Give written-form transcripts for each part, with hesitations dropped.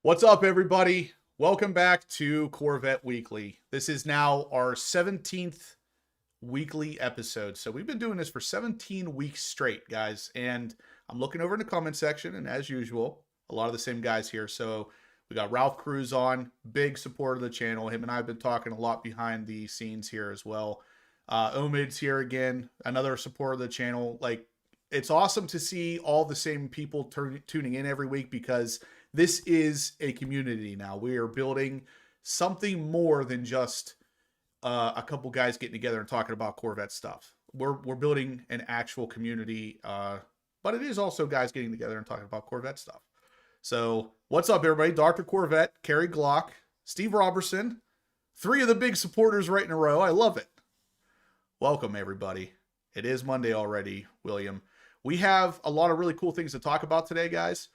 What's up, everybody? Welcome back to Corvette Weekly. This is now our 17th weekly episode. So we've been doing this for 17 weeks straight, guys. And I'm looking over in the comment section, and as usual, a lot of the same guys here. So we got Ralph Cruz on, big supporter of the channel. Him and I have been talking a lot behind the scenes here as well. Omid's here again, another supporter of the channel. Like, it's awesome to see all the same people tuning in every week because this is a community now. We are building something more than just a couple guys getting together and talking about Corvette stuff. We're building an actual community, but it is also guys getting together and talking about Corvette stuff. So what's up, everybody? Dr. Corvette, Kerry Glock, Steve Robertson, three of the big supporters right in a row. I love it. Welcome, everybody. It is Monday already, William. We have a lot of really cool things to talk about today, guys.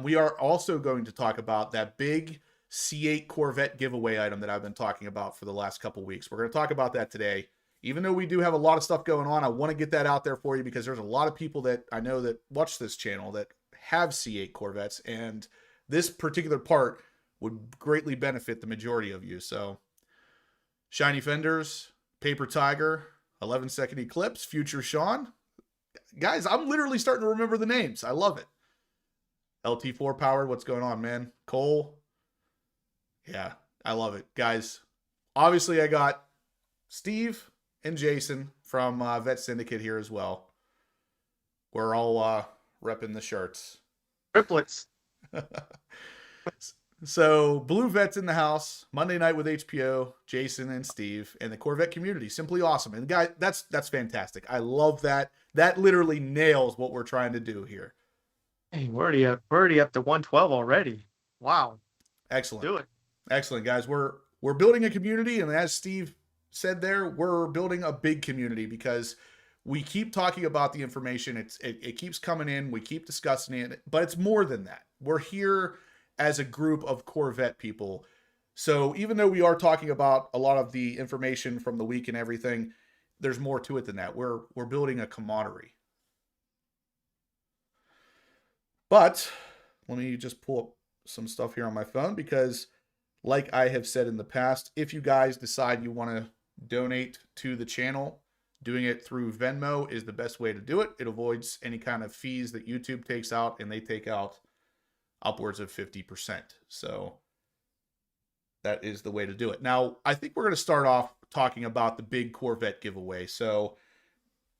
We are also going to talk about that big C8 Corvette giveaway item that I've been talking about for the last couple weeks. We're going to talk about that today. Even though we do have a lot of stuff going on, I want to get that out there for you because there's a lot of people that I know that watch this channel that have C8 Corvettes, and this particular part would greatly benefit the majority of you. So, shiny fenders, paper tiger, 11-second eclipse, future Sean. Guys, I'm literally starting to remember the names. I love it. LT4 powered. What's going on, man? Cole. Yeah, I love it. Guys, obviously I got Steve and Jason from Vette Syndicate here as well. We're all repping the shirts. Triplets. So, Blue Vet's in the house. Monday night with HPO, Jason and Steve, and the Corvette community. Simply awesome. And guys, that's fantastic. I love that. That literally nails what we're trying to do here. Hey, we're already up to 112 already. Wow. Excellent. Do it. Excellent, guys. We're building a community, and as Steve said there, we're building a big community because we keep talking about the information. It keeps coming in. We keep discussing it, but it's more than that. We're here as a group of Corvette people. So even though we are talking about a lot of the information from the week and everything, there's more to it than that. We're building a camaraderie. But let me just pull up some stuff here on my phone because, like I have said in the past, if you guys decide you want to donate to the channel, doing it through Venmo is the best way to do it. It avoids any kind of fees that YouTube takes out, and they take out upwards of 50%. So that is the way to do it. Now, I think we're going to start off talking about the big Corvette giveaway. So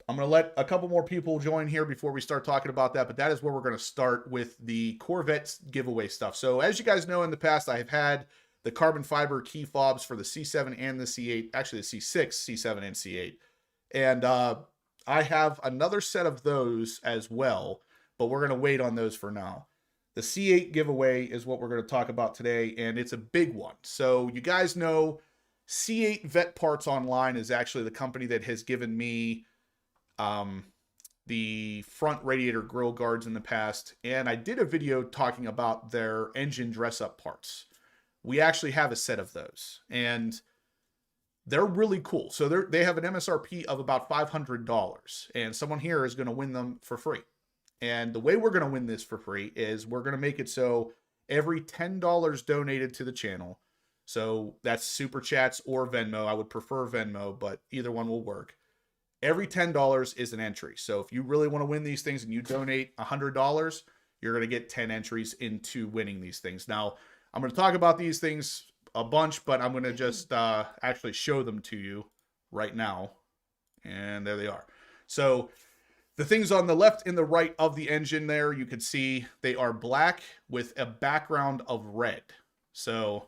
I'm going to let a couple more people join here before we start talking about that, but that is where we're going to start with the Corvette giveaway stuff. So as you guys know, in the past, I have had the carbon fiber key fobs for the C7 and the C8, actually the C6, C7, and C8. And I have another set of those as well, but we're going to wait on those for now. The C8 giveaway is what we're going to talk about today, and it's a big one. So you guys know C8 Vette Parts Online is actually the company that has given me the front radiator grill guards in the past, and I did a video talking about their engine dress-up parts. We actually have a set of those, and they're really cool. So they have an MSRP of about $500, and someone here is going to win them for free. And the way we're going to win this for free is we're going to make it so every $10 donated to the channel, so that's Super Chats or Venmo. I would prefer Venmo, but either one will work. Every $10 is an entry. So if you really want to win these things and you donate $100, you're going to get 10 entries into winning these things. Now, I'm going to talk about these things a bunch, but I'm going to just actually show them to you right now. And there they are. So the things on the left and the right of the engine there, you can see they are black with a background of red. So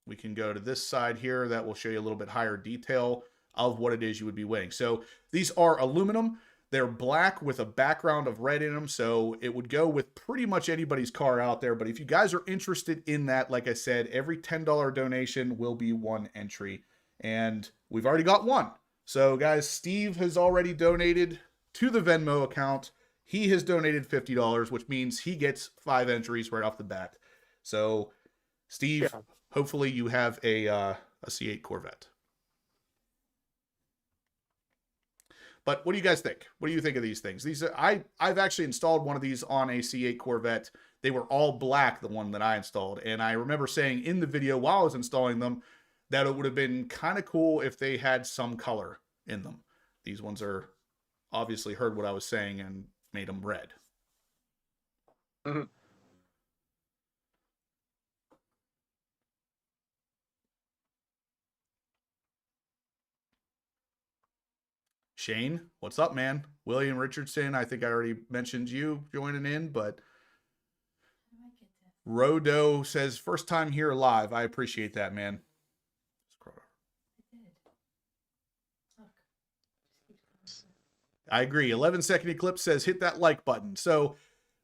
we can go to this side here. That will show you a little bit higher detail of what it is you would be winning. So these are aluminum. They're black with a background of red in them. So it would go with pretty much anybody's car out there. But if you guys are interested in that, like I said, every $10 donation will be one entry. And we've already got one. So guys, Steve has already donated to the Venmo account. He has donated $50, which means he gets 5 entries right off the bat. So Steve, yeah, hopefully you have a C8 Corvette. But what do you guys think? What do you think of these things? These are, I've actually installed one of these on a C8 Corvette. they were all black, the one that I installed. And I remember saying in the video while I was installing them that it would have been kind of cool if they had some color in them. These ones are obviously heard what I was saying and made them red. Mhm. Shane, what's up, man? William Richardson, I think I already mentioned you joining in, but Rodo says, first time here live. I appreciate that, man. I agree. 11-second Eclipse says, hit that like button. So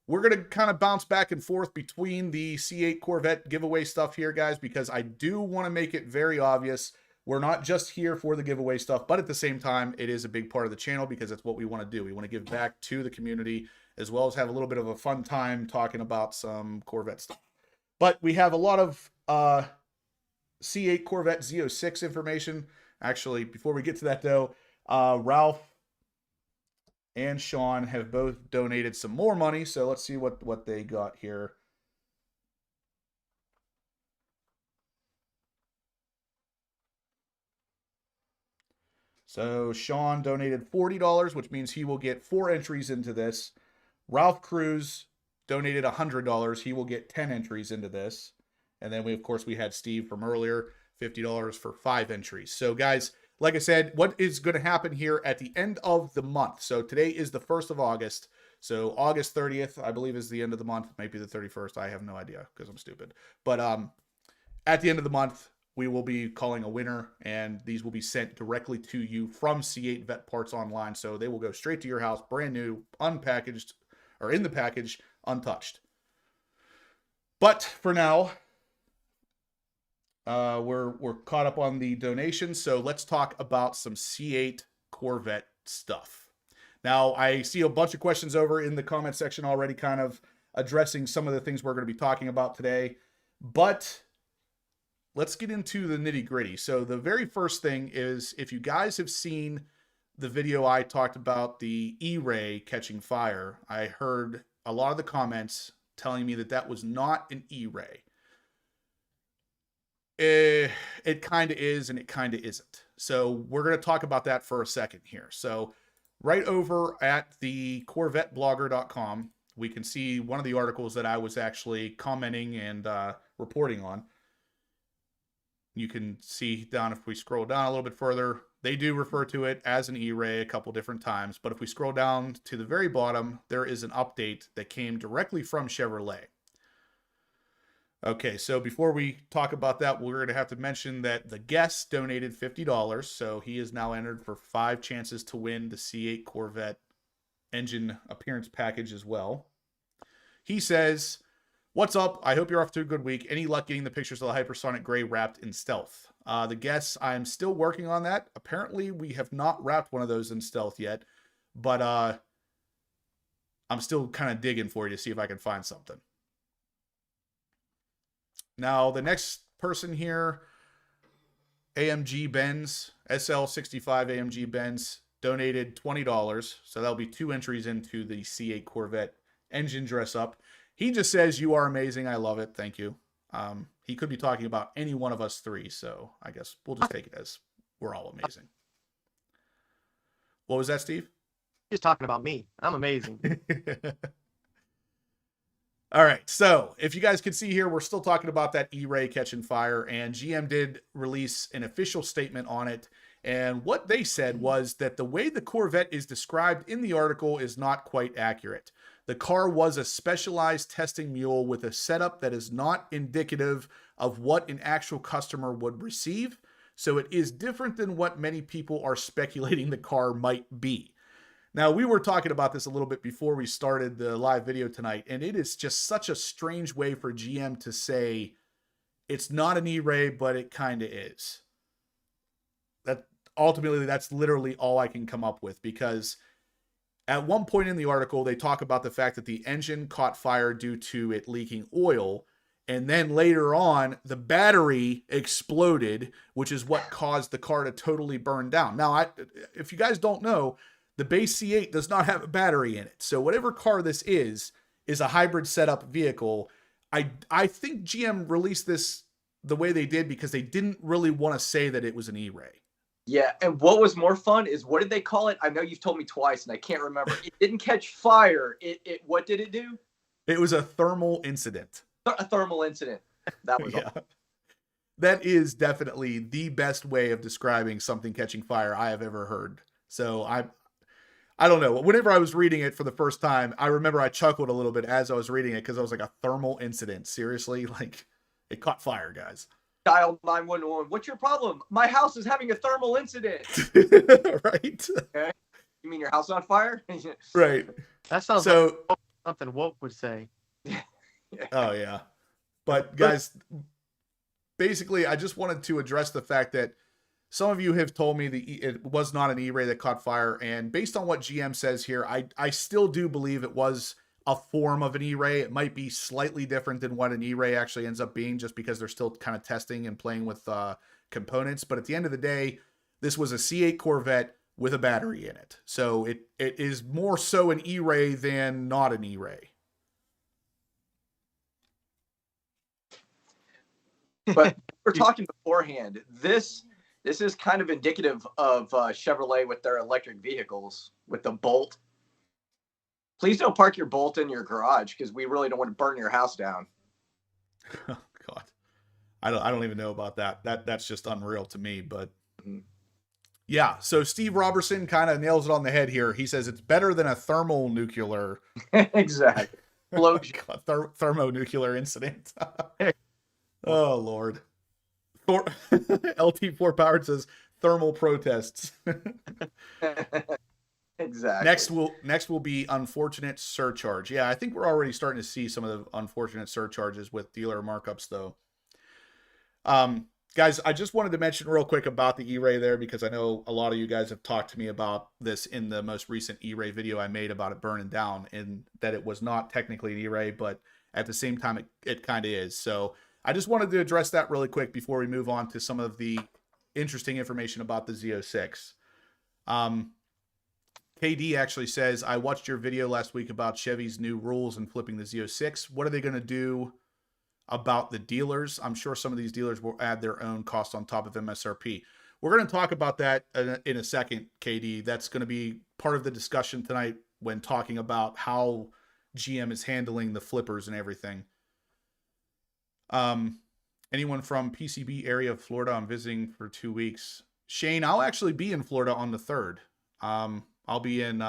we're going to kind of bounce back and forth between the C8 Corvette giveaway stuff here, guys, because I do want to make it very obvious. We're not just here for the giveaway stuff, but at the same time, it is a big part of the channel because that's what we want to do. We want to give back to the community as well as have a little bit of a fun time talking about some Corvette stuff. But we have a lot of C8 Corvette Z06 information. Actually, before we get to that, though, Ralph and Sean have both donated some more money. So let's see what they got here. So Sean donated $40, which means he will get 4 entries into this. Ralph Cruz donated $100. He will get 10 entries into this. And then of course, we had Steve from earlier, $50 for 5 entries. So guys, like I said, what is going to happen here at the end of the month? So today is the 1st of August. So August 30th, I believe, is the end of the month. Maybe the 31st. I have no idea because I'm stupid. But at the end of the month, we will be calling a winner, and these will be sent directly to you from C8 Vet Parts Online. So they will go straight to your house, brand new, unpackaged, or in the package, untouched. But for now, we're caught up on the donations, so let's talk about some C8 Corvette stuff. Now, I see a bunch of questions over in the comment section already kind of addressing some of the things we're going to be talking about today, but let's get into the nitty-gritty. So the very first thing is, if you guys have seen the video I talked about the E-Ray catching fire, I heard a lot of the comments telling me that that was not an E-Ray. It kind of is and it kind of isn't. So we're going to talk about that for a second here. So right over at the CorvetteBlogger.com, we can see one of the articles that I was actually commenting and reporting on. You can see down, if we scroll down a little bit further, they do refer to it as an E-Ray a couple different times. But if we scroll down to the very bottom, there is an update that came directly from Chevrolet. Okay, so before we talk about that, we're going to have to mention that the guest donated $50. So he is now entered for 5 chances to win the C8 Corvette engine appearance package as well. He says, what's up? I hope you're off to a good week. Any luck getting the pictures of the Hypersonic Gray wrapped in stealth? The guess, I'm still working on that. Apparently, we have not wrapped one of those in stealth yet, but I'm still kind of digging for you to see if I can find something. Now, the next person here, AMG Benz, SL65 AMG Benz, donated $20. So that'll be 2 entries into the C8 Corvette engine dress up. He just says, you are amazing. I love it. Thank you. He could be talking about any one of us 3. So I guess we'll just take it as we're all amazing. What was that, Steve? He's talking about me. I'm amazing. All right, so if you guys can see here, we're still talking about that E-Ray catching fire, and GM did release an official statement on it. And what they said was that the way the Corvette is described in the article is not quite accurate. The car was a specialized testing mule with a setup that is not indicative of what an actual customer would receive. So it is different than what many people are speculating the car might be. Now, we were talking about this a little bit before we started the live video tonight, and it is just such a strange way for GM to say it's not an E-Ray, but it kind of is. That ultimately, that's literally all I can come up with, because at one point in the article, they talk about the fact that the engine caught fire due to it leaking oil, and then later on, the battery exploded, which is what caused the car to totally burn down. Now, if you guys don't know, the base C8 does not have a battery in it. So whatever car this is is a hybrid setup vehicle. I think GM released this the way they did because they didn't really want to say that it was an E-Ray. Yeah, and what was more fun is, what did they call it? I know you've told me twice, and I can't remember. It didn't catch fire. It what did it do? It was a thermal incident. A thermal incident. That was yeah. That is definitely the best way of describing something catching fire I have ever heard. So I don't know. Whenever I was reading it for the first time, I remember I chuckled a little bit as I was reading it because I was like, a thermal incident. Seriously? Like, it caught fire, guys. Dial 911. What's your problem? My house is having a thermal incident. Right? Okay. You mean your house on fire? Right. That sounds like something Woke would say. Oh, yeah. But, guys, basically, I just wanted to address the fact that some of you have told me that it was not an E-Ray that caught fire. And based on what GM says here, I still do believe it was a form of an E-Ray. It might be slightly different than what an E-Ray actually ends up being, just because they're still kind of testing and playing with components. But at the end of the day, this was a C8 Corvette with a battery in it. So it is more so an E-Ray than not an E-Ray. But we're talking beforehand. This is kind of indicative of Chevrolet with their electric vehicles, with the Bolt. Please don't park your Bolt in your garage, because we really don't want to burn your house down. Oh, God. I don't even know about that. That's just unreal to me. But yeah, so Steve Robertson kind of nails it on the head here. He says it's better than a thermonuclear Exactly. thermonuclear incident. Oh, Lord. LT4 Powered says thermal protests. Exactly. Next will be unfortunate surcharge. Yeah, I think we're already starting to see some of the unfortunate surcharges with dealer markups, though. Guys, I just wanted to mention real quick about the E-Ray there, because I know a lot of you guys have talked to me about this in the most recent E-Ray video I made about it burning down, and that it was not technically an E-Ray, but at the same time, it kind of is. So I just wanted to address that really quick before we move on to some of the interesting information about the Z06. KD actually says, I watched your video last week about Chevy's new rules in flipping the Z06. What are they going to do about the dealers? I'm sure some of these dealers will add their own cost on top of MSRP. We're going to talk about that in a second, KD. That's going to be part of the discussion tonight when talking about how GM is handling the flippers and everything. Anyone from PCB area of Florida? I'm visiting for 2 weeks. Shane, I'll actually be in Florida on the 3rd. I'll be in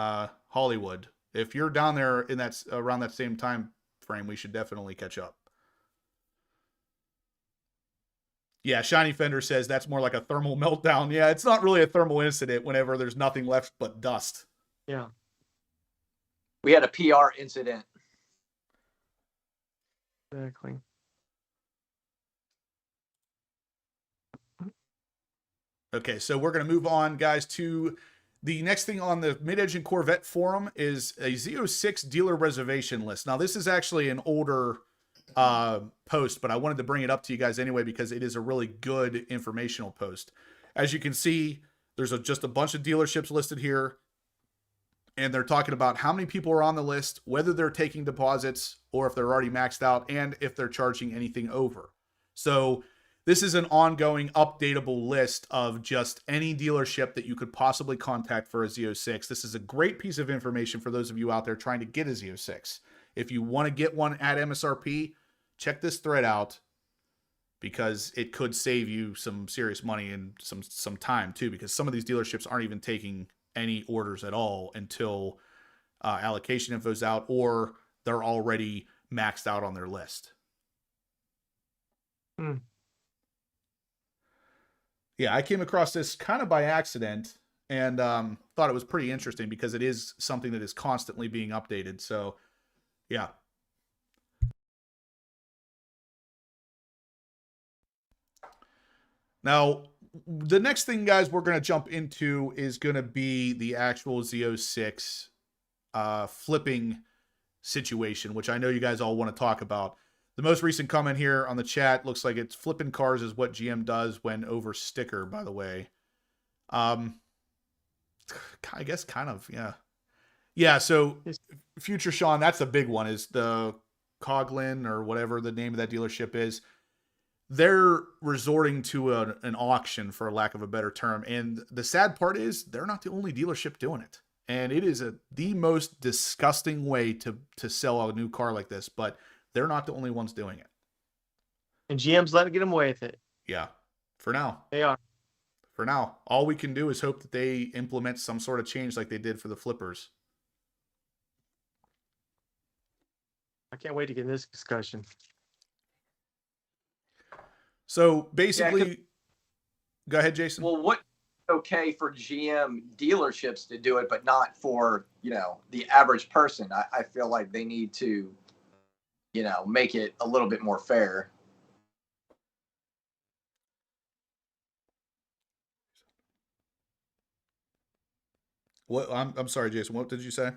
Hollywood. If you're down there in that around that same time frame, we should definitely catch up. Yeah, Shiny Fender says that's more like a thermal meltdown. Yeah, it's not really a thermal incident whenever there's nothing left but dust. Yeah. We had a PR incident. Exactly. Okay, so we're going to move on, guys, to the next thing on the Mid-Engine Corvette forum is a Z06 dealer reservation list. Now, this is actually an older post, but I wanted to bring it up to you guys anyway because it is a really good informational post. As you can see, there's just a bunch of dealerships listed here, and they're talking about how many people are on the list, whether they're taking deposits or if they're already maxed out, and if they're charging anything over. So this is an ongoing updatable list of just any dealership that you could possibly contact for a Z06. This is a great piece of information for those of you out there trying to get a Z06. If you want to get one at MSRP, check this thread out because it could save you some serious money and some time too, because some of these dealerships aren't even taking any orders at all until allocation info's out or they're already maxed out on their list. Yeah, I came across this kind of by accident and thought it was pretty interesting because it is something that is constantly being updated. So, yeah. Now, the next thing, guys, we're going to jump into is going to be the actual Z06 flipping situation, which I know you guys all want to talk about. The most recent comment here on the chat looks like it's flipping cars is what GM does when over sticker, by the way. I guess kind of, yeah. Yeah, so It's- Future Sean, that's the big one, is the Coglin or whatever the name of that dealership is. They're resorting to an auction, for lack of a better term. And the sad part is they're not the only dealership doing it. And it is the most disgusting way to sell a new car like this, but they're not the only ones doing it. And GM's letting get them away with it. Yeah, for now. They are. For now. All we can do is hope that they implement some sort of change like they did for the flippers. I can't wait to get in this discussion. So basically, go ahead, Jason. Well, what okay for GM dealerships to do it, but not for, you know, the average person? I feel like they need to, you know, make it a little bit more fair. What I'm sorry, Jason. What did you say?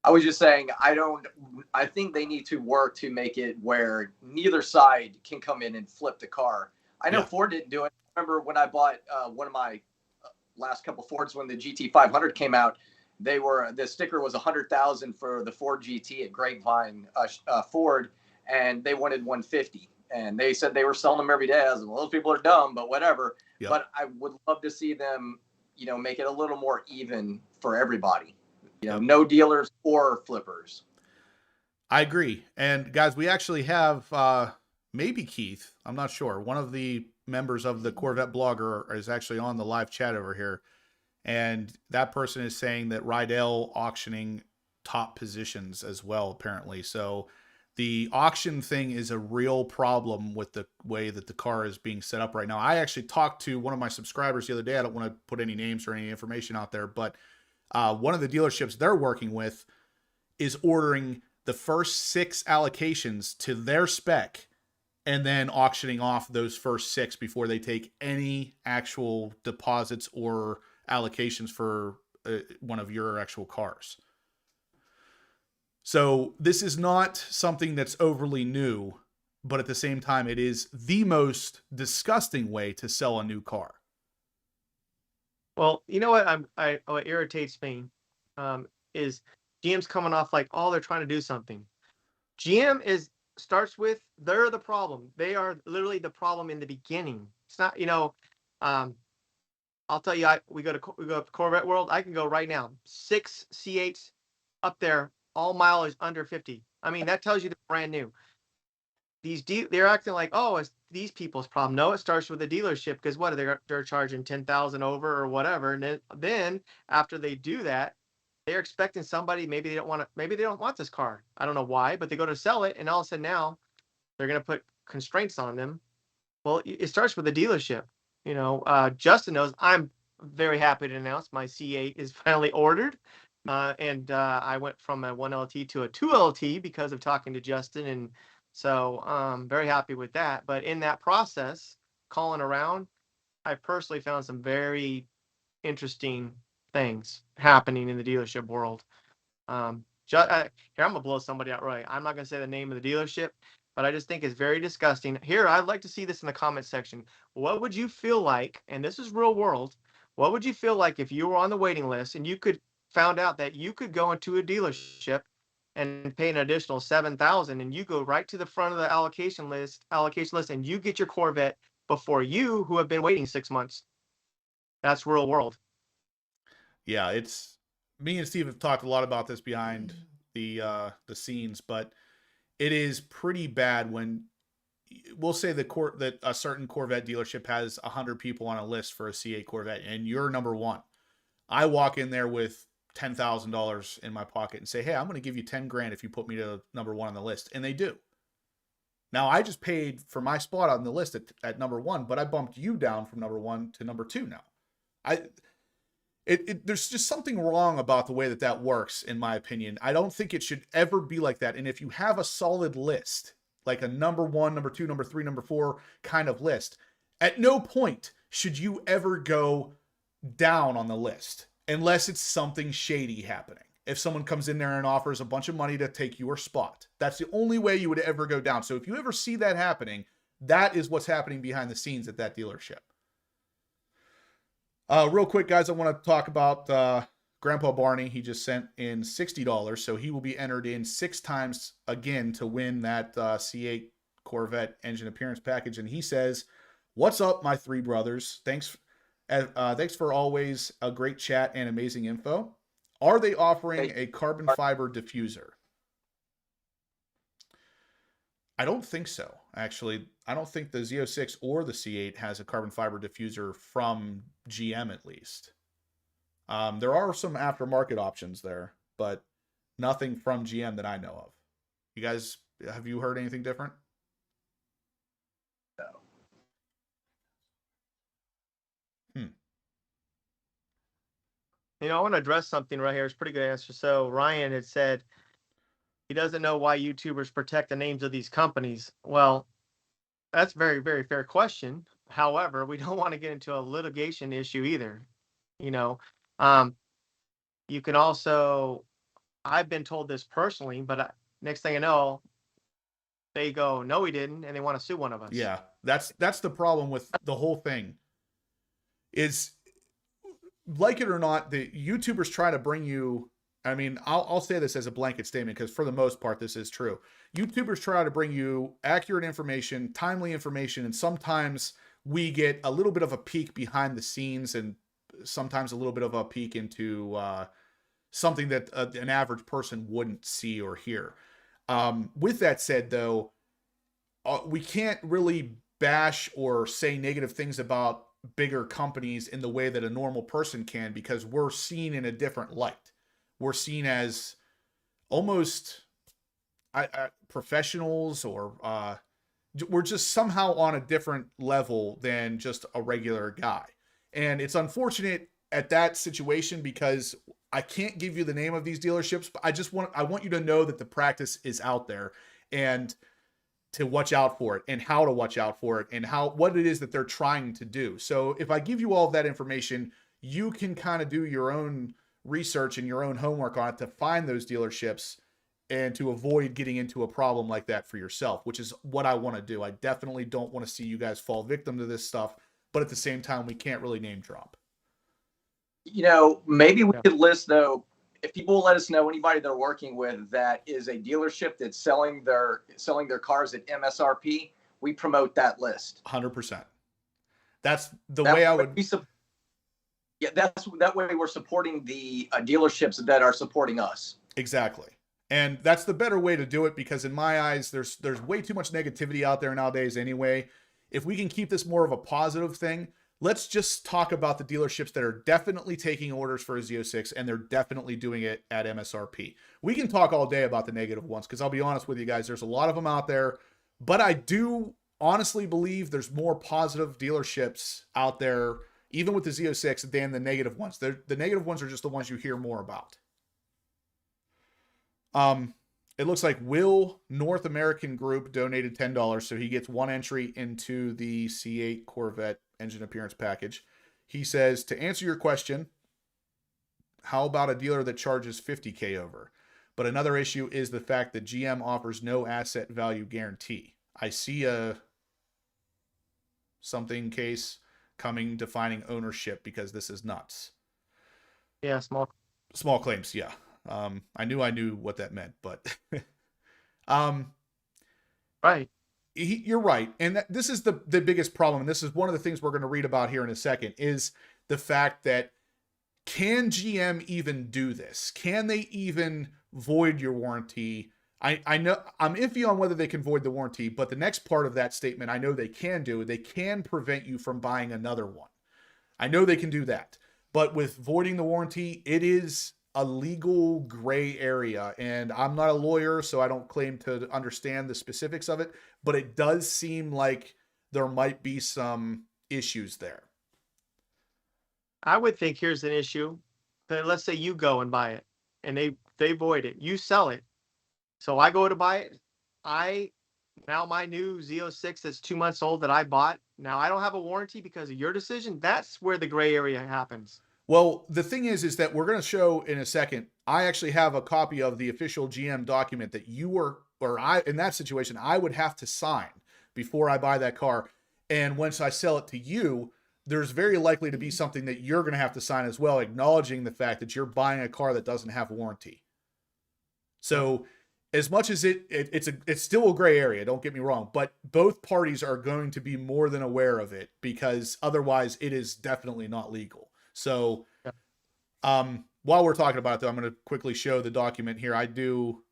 I was just saying, I think they need to work to make it where neither side can come in and flip the car. I know Ford didn't do it. I remember when I bought one of my last couple Fords when the GT500 came out, the sticker was 100,000 for the Ford GT at Grapevine Ford, and they wanted 150. And they said they were selling them every day. I was like, well, those people are dumb, but whatever. Yep. But I would love to see them, you know, make it a little more even for everybody. You know, no dealers or flippers. I agree. And guys, we actually have maybe Keith, I'm not sure, one of the members of the Corvette blogger is actually on the live chat over here. And that person is saying that Rydell auctioning top positions as well, apparently. So the auction thing is a real problem with the way that the car is being set up right now. I actually talked to one of my subscribers the other day. I don't want to put any names or any information out there, but one of the dealerships they're working with is ordering the first 6 allocations to their spec and then auctioning off those first 6 before they take any actual deposits or allocations for one of your actual cars. So this is not something that's overly new, but at the same time, it is the most disgusting way to sell a new car. Well, you know what what irritates me is GM's coming off like, oh, they're trying to do something. GM starts with, they're the problem. They are literally the problem in the beginning. It's not, you know, I'll tell you, we go up to Corvette World. I can go right now, 6 C8s up there, all mileage under 50. I mean, that tells you they're brand new. They're acting like, oh, it's these people's problem. No, it starts with the dealership, because what they're charging 10,000 over or whatever, and then after they do that, they're expecting somebody, maybe they don't want this car. I don't know why, but they go to sell it, and all of a sudden now they're going to put constraints on them. Well, it starts with the dealership. You know, Justin knows I'm very happy to announce my C8 is finally ordered. And I went from a 1LT to a 2LT because of talking to Justin. And so very happy with that. But in that process, calling around, I personally found some very interesting things happening in the dealership world. Here, I'm going to blow somebody out right. I'm not going to say the name of the dealership, but I just think it's very disgusting. Here, I'd like to see this in the comment section. What would you feel like, and this is real world, what would you feel like if you were on the waiting list and you found out that you could go into a dealership and pay an additional $7,000 and you go right to the front of the allocation list, and you get your Corvette before you, who have been waiting 6 months? That's real world. Yeah, it's me and Steve have talked a lot about this behind the scenes, but it is pretty bad when we'll say that a certain Corvette dealership has 100 people on a list for a C8 Corvette and you're number one. I walk in there with $10,000 in my pocket and say, hey, I'm going to give you 10 grand if you put me to number one on the list. And they do. Now, I just paid for my spot on the list at number one, but I bumped you down from number one to number two now. There's just something wrong about the way that works, in my opinion. I don't think it should ever be like that. And if you have a solid list, like a number one, number two, number three, number four kind of list, at no point should you ever go down on the list unless it's something shady happening. If someone comes in there and offers a bunch of money to take your spot, that's the only way you would ever go down. So if you ever see that happening, that is what's happening behind the scenes at that dealership. Real quick, guys, I want to talk about Grandpa Barney, he just sent in $60, so he will be entered in 6 times again to win that C8 Corvette engine appearance package. And he says, "What's up, my 3 brothers? Thanks for always a great chat and amazing info. Are they offering a carbon fiber diffuser?" I don't think so, actually. I don't think the Z06 or the C8 has a carbon fiber diffuser from GM, at least. There are some aftermarket options there, but nothing from GM that I know of. You guys, have you heard anything different? No. I want to address something right here. It's a pretty good answer. So Ryan had said he doesn't know why YouTubers protect the names of these companies. Well, that's a very, very fair question. However, we don't want to get into a litigation issue either. You can also, I've been told this personally, but next thing I know, they go, "No, we didn't," and they want to sue one of us. Yeah, that's the problem with the whole thing. Is, like it or not, the YouTubers try to bring you. I mean, I'll say this as a blanket statement because for the most part, this is true. YouTubers try to bring you accurate information, timely information, and sometimes we get a little bit of a peek behind the scenes and sometimes a little bit of a peek into something that an average person wouldn't see or hear. With that said, though, we can't really bash or say negative things about bigger companies in the way that a normal person can, because we're seen in a different light. We're seen as almost professionals, or we're just somehow on a different level than just a regular guy. And it's unfortunate at that situation because I can't give you the name of these dealerships, but I want you to know that the practice is out there and to watch out for it and how to watch out for it and what it is that they're trying to do. So if I give you all of that information, you can kind of do your own research and your own homework on it to find those dealerships and to avoid getting into a problem like that for yourself, which is what I want to do. I definitely don't want to see you guys fall victim to this stuff, but at the same time, we can't really name drop. Maybe we could list, though, if people will let us know anybody they're working with that is a dealership that's selling their cars at MSRP, we promote that list. 100%. That's the way I would. That way we're supporting the dealerships that are supporting us. Exactly. And that's the better way to do it, because in my eyes, there's way too much negativity out there nowadays anyway. If we can keep this more of a positive thing, let's just talk about the dealerships that are definitely taking orders for a Z06 and they're definitely doing it at MSRP. We can talk all day about the negative ones, because I'll be honest with you guys, there's a lot of them out there, but I do honestly believe there's more positive dealerships out there, even with the Z06, than the negative ones. The negative ones are just the ones you hear more about. It looks like Will North American Group donated $10, so he gets 1 entry into the C8 Corvette engine appearance package. He says, to answer your question, how about a dealer that charges $50K over? But another issue is the fact that GM offers no asset value guarantee. I see something case coming defining ownership, because this is nuts. Yeah, small claims, yeah. I knew what that meant, but right. You're right. And this is the biggest problem. And this is one of the things we're going to read about here in a second, is the fact that, can GM even do this? Can they even void your warranty? I know I'm iffy on whether they can void the warranty, but the next part of that statement, I know they can do. They can prevent you from buying another one. I know they can do that, but with voiding the warranty, it is a legal gray area, and I'm not a lawyer, so I don't claim to understand the specifics of it, but it does seem like there might be some issues there. I would think here's an issue. That let's say you go and buy it and they void it. You sell it. So I go to buy it. Now my new Z06 that's 2 months old that I bought, now I don't have a warranty because of your decision. That's where the gray area happens. Well, the thing is that we're going to show in a second, I actually have a copy of the official GM document that in that situation, I would have to sign before I buy that car. And once I sell it to you, there's very likely to be something that you're going to have to sign as well, acknowledging the fact that you're buying a car that doesn't have warranty. So as much as it's still a gray area, don't get me wrong, but both parties are going to be more than aware of it, because otherwise it is definitely not legal. So, while we're talking about it, though, I'm going to quickly show the document here.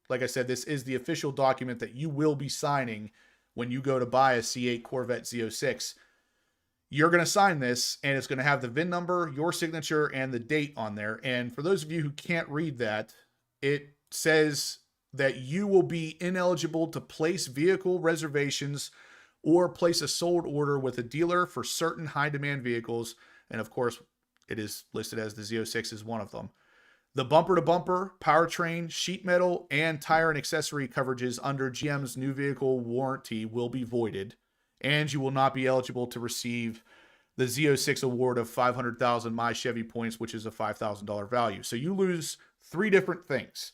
Like I said, this is the official document that you will be signing when you go to buy a C8 Corvette Z06. You're going to sign this, and it's going to have the VIN number, your signature, and the date on there. And for those of you who can't read that, it says that you will be ineligible to place vehicle reservations or place a sold order with a dealer for certain high-demand vehicles. And of course, it is listed as the Z06 is one of them. The bumper-to-bumper, powertrain, sheet metal, and tire and accessory coverages under GM's new vehicle warranty will be voided, and you will not be eligible to receive the Z06 award of 500,000 My Chevy points, which is a $5,000 value. So you lose 3 different things.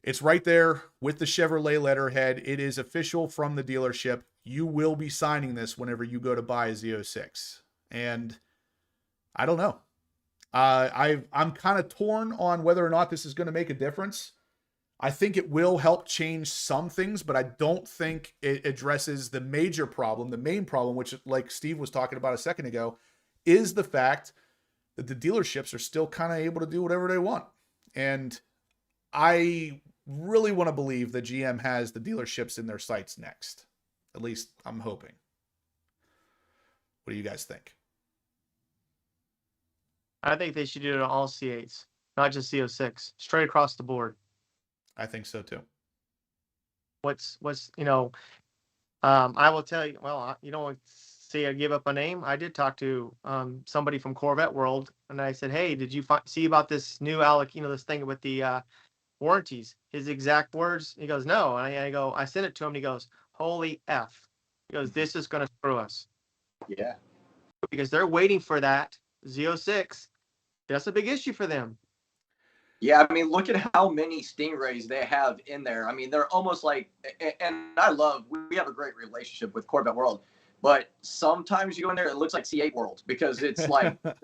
It's right there with the Chevrolet letterhead. It is official from the dealership. You will be signing this whenever you go to buy a Z06. And I don't know. I'm kind of torn on whether or not this is going to make a difference. I think it will help change some things, but I don't think it addresses the major problem. The main problem, which, like Steve was talking about a second ago, is the fact that the dealerships are still kind of able to do whatever they want. And I really want to believe that GM has the dealerships in their sights next. At least I'm hoping. What do you guys think? I think they should do it on all C8s, not just Z06, straight across the board. I think so too. What's I will tell you. Well, you don't say I give up a name. I did talk to somebody from Corvette World, and I said, "Hey, did you see about this new this thing with the warranties?" His exact words. He goes, "No," and I go, I sent it to him. And he goes, "Holy F!" He goes, "This is going to screw us." Yeah. Because they're waiting for that Z06. That's a big issue for them. Yeah, I mean, look at how many Stingrays they have in there. I mean, they're almost like, and we have a great relationship with Corvette World, but sometimes you go in there, it looks like C8 World, because it's like a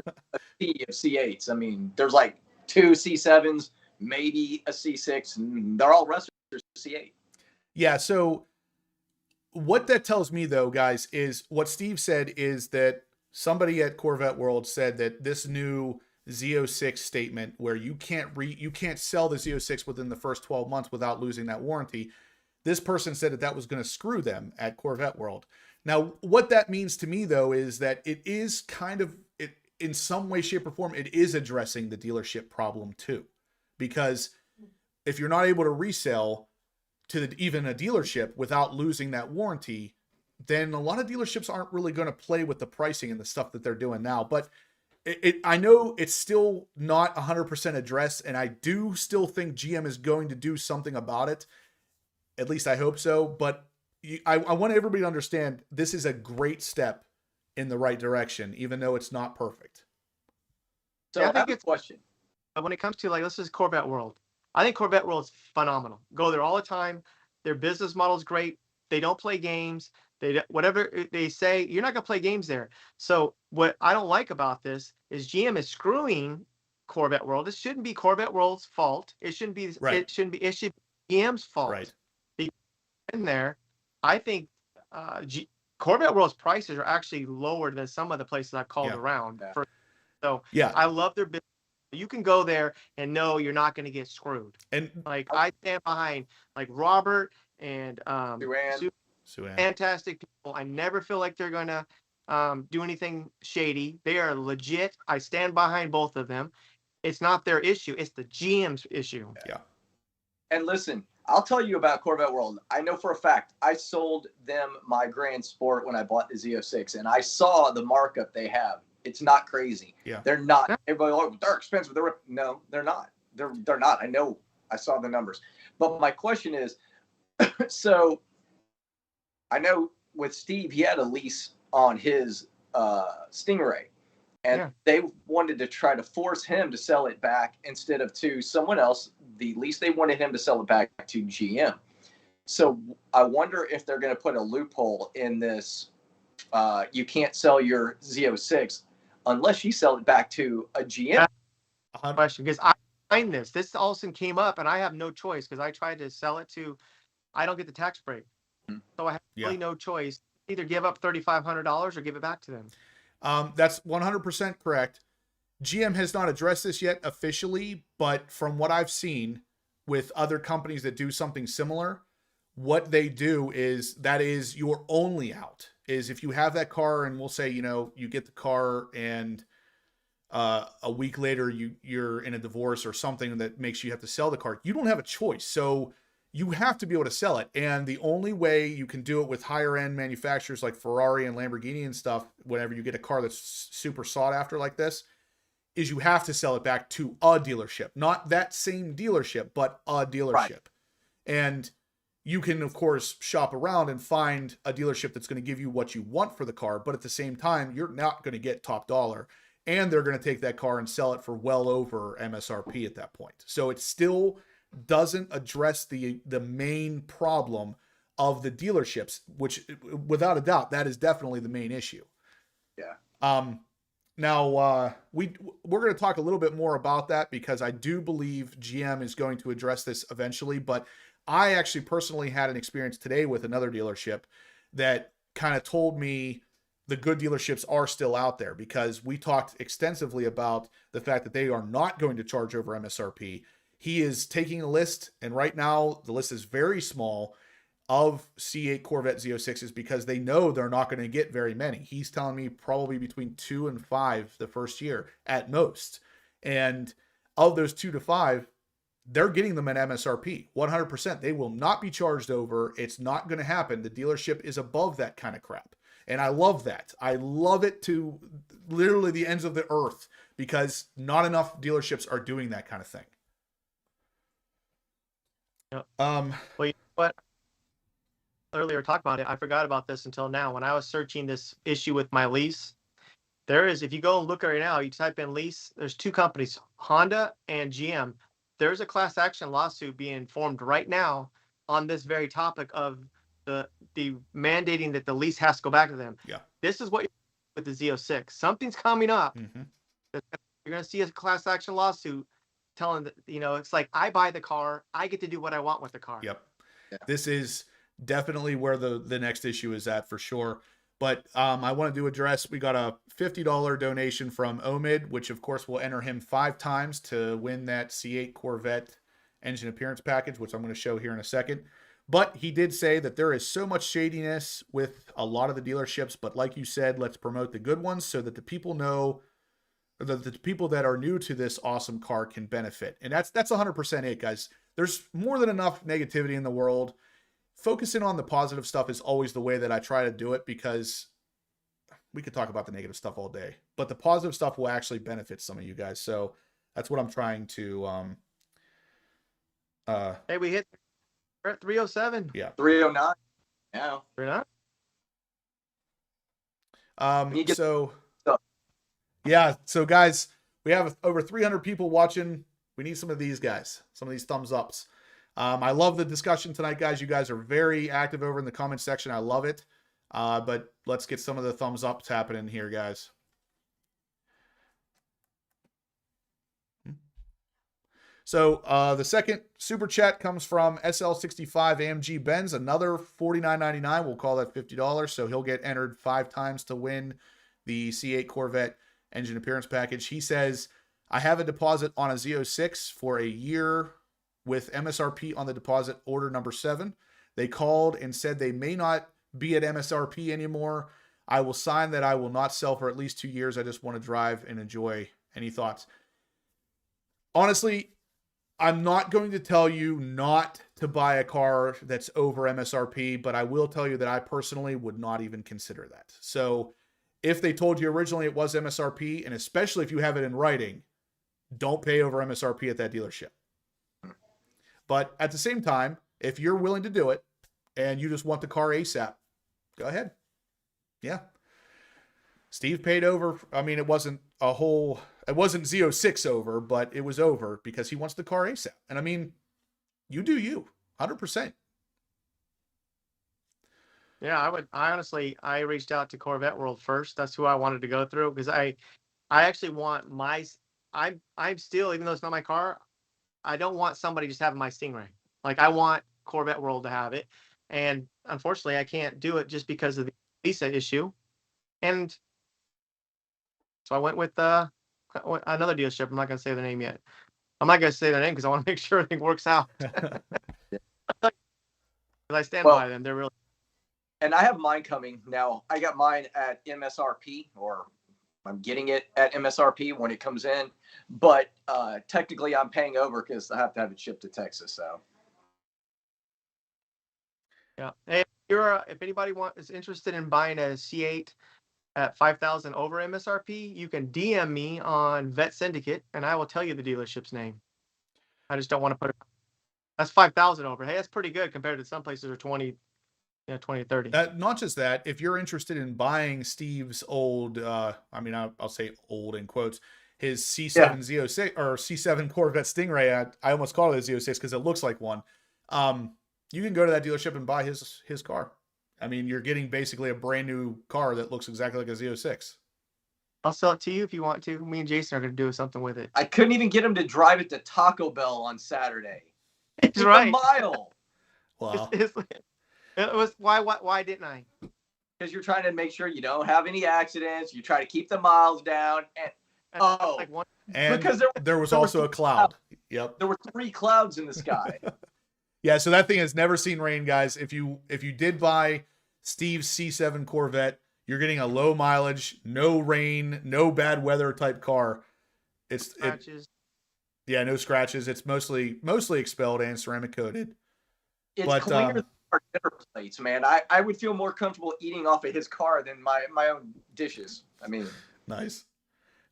sea of C8s. I mean, there's like 2 C7s, maybe a C6, and they're all rest of C8. Yeah, so what that tells me, though, guys, is what Steve said is that somebody at Corvette World said that this new Z06 statement, where you can't sell the Z06 within the first 12 months without losing that warranty. This person said that was going to screw them at Corvette World. Now, what that means to me, though, is that it is kind of, in some way, shape, or form, it is addressing the dealership problem too. Because if you're not able to resell to even a dealership without losing that warranty, then a lot of dealerships aren't really going to play with the pricing and the stuff that they're doing now. But I know it's still not 100% addressed, and I do still think GM is going to do something about it. At least I hope so. But I want everybody to understand this is a great step in the right direction, even though it's not perfect. So yeah, I have a question. When it comes to, like, this is Corvette World. I think Corvette World is phenomenal. Go there all the time. Their business model is great. They don't play games. Whatever they say, you're not going to play games there. So what I don't like about this is GM is screwing Corvette World. This shouldn't be Corvette World's fault. It shouldn't be. Right. It should be GM's fault. Right. In there, I think Corvette World's prices are actually lower than some of the places I've called around. Yeah. So Yeah, I love their business. You can go there and know you're not going to get screwed. And like, I stand behind like Robert and Suan. Fantastic people. I never feel like they're going to do anything shady. They are legit. I stand behind both of them. It's not their issue. It's the GM's issue. Yeah. And listen, I'll tell you about Corvette World. I know for a fact I sold them my Grand Sport when I bought the Z06, and I saw the markup they have. It's not crazy. Yeah. They're not. Everybody, oh, they're expensive. No, they're not. They're not. I know. I saw the numbers. But my question is, so I know with Steve, he had a lease on his Stingray, and they wanted to try to force him to sell it back instead of to someone else. The lease, they wanted him to sell it back to GM. So I wonder if they're going to put a loophole in this you can't sell your Z06 unless you sell it back to a GM. Question, because I find this all of a sudden came up, and I have no choice because I tried to sell it to. I don't get the tax break, so I have really no choice. Either give up $3,500 or give it back to them. That's 100% correct. GM has not addressed this yet officially, but from what I've seen with other companies that do something similar, what they do is that is your only out. Is if you have that car and we'll say, you know, you get the car and a week later you're in a divorce or something that makes you have to sell the car, you don't have a choice. So you have to be able to sell it. And the only way you can do it with higher end manufacturers like Ferrari and Lamborghini and stuff, whenever you get a car that's super sought after like this, is you have to sell it back to a dealership, not that same dealership, but a dealership. Right. And you can, of course, shop around and find a dealership that's going to give you what you want for the car. But at the same time, you're not going to get top dollar. And they're going to take that car and sell it for well over MSRP at that point. So it still doesn't address the main problem of the dealerships, which without a doubt, that is definitely the main issue. Yeah. Now we're going to talk a little bit more about that because I do believe GM is going to address this eventually, but I actually personally had an experience today with another dealership that kind of told me the good dealerships are still out there, because we talked extensively about the fact that they are not going to charge over MSRP. He is taking a list, and right now the list is very small, of C8 Corvette Z06s because they know they're not going to get very many. He's telling me probably between 2 and 5 the first year at most. And of those 2 to 5, they're getting them at MSRP 100%. They will not be charged over. It's not going to happen. The dealership is above that kind of crap. And I love that. I love it to literally the ends of the earth, because not enough dealerships are doing that kind of thing. Yep. Well, you know what? Earlier talked about it. I forgot about this until now. When I was searching this issue with my lease, there is, if you go and look right now, you type in lease, there's 2 companies, Honda and GM. There's a class action lawsuit being formed right now on this very topic of the mandating that the lease has to go back to them. Yeah. This is what you're with the Z06. Something's coming up. Mm-hmm. You're going to see a class action lawsuit telling that, you know, it's like, I buy the car, I get to do what I want with the car. Yep. Yeah. This is definitely where the next issue is at for sure. But I wanted to address, we got a $50 donation from Omid, which of course will enter him 5 times to win that C8 Corvette engine appearance package, which I'm going to show here in a second. But he did say that there is so much shadiness with a lot of the dealerships. But like you said, let's promote the good ones so that the people know, that the people that are new to this awesome car can benefit. And that's 100% it, guys. There's more than enough negativity in the world. Focusing on the positive stuff is always the way that I try to do it, because we could talk about the negative stuff all day, but the positive stuff will actually benefit some of you guys. So that's what I'm trying to, hey, we're at 307. Yeah. 309. Yeah. 309. So yeah. So guys, we have over 300 people watching. We need some of these guys, some of these thumbs ups. I love the discussion tonight, guys. You guys are very active over in the comment section. I love it. But let's get some of the thumbs ups happening here, guys. So the second super chat comes from SL65 AMG Benz, another $49.99. We'll call that $50. So he'll get entered 5 times to win the C8 Corvette engine appearance package. He says, I have a deposit on a Z06 for a year with MSRP on the deposit, order number 7. They called and said they may not be at MSRP anymore. I will sign that I will not sell for at least 2 years. I just want to drive and enjoy. Any thoughts? Honestly, I'm not going to tell you not to buy a car that's over MSRP, but I will tell you that I personally would not even consider that. So if they told you originally it was MSRP, and especially if you have it in writing, don't pay over MSRP at that dealership. But at the same time, if you're willing to do it and you just want the car ASAP, go ahead. Yeah. Steve paid over. I mean, it wasn't Z06 over, but it was over because he wants the car ASAP. And I mean, you do you, 100%. Yeah, I honestly, I reached out to Corvette World first. That's who I wanted to go through because I actually want I'm still, even though it's not my car, I don't want somebody just having my Stingray. Like I want Corvette World to have it, and unfortunately, I can't do it just because of the visa issue. And so I went with another dealership. I'm not going to say the name yet. I'm not going to say their name because I want to make sure everything works out. Because I stand by them. They're really. And I have mine coming now. I got mine at MSRP, or I'm getting it at MSRP when it comes in. But technically, I'm paying over because I have to have it shipped to Texas. So. Yeah. Hey, if anybody is interested in buying a C8 at $5,000 over MSRP, you can DM me on Vette Syndicate, and I will tell you the dealership's name. I just don't want to put it. That's 5,000 over. Hey, that's pretty good compared to some places are 20, 20 to 30. Not just that. If you're interested in buying Steve's old, I'll say old in quotes, his C7 Z06 or C7 Corvette Stingray. I almost call it a Z06 because it looks like one. You can go to that dealership and buy his car. I mean, you're getting basically a brand new car that looks exactly like a Z06. I'll sell it to you if you want to. Me and Jason are going to do something with it. I couldn't even get him to drive it to Taco Bell on Saturday. It's right. A mile. Wow. It was why didn't I? Because you're trying to make sure you don't have any accidents. You try to keep the miles down. And because there was also a cloud. Yep. There were 3 clouds in the sky. Yeah, so that thing has never seen rain, guys. If you did buy Steve's C7 Corvette, you're getting a low mileage, no rain, no bad weather type car. Scratches. No scratches. It's mostly expelled and ceramic coated. It's cleaner than our dinner plates, man. I would feel more comfortable eating off of his car than my own dishes. I mean, nice.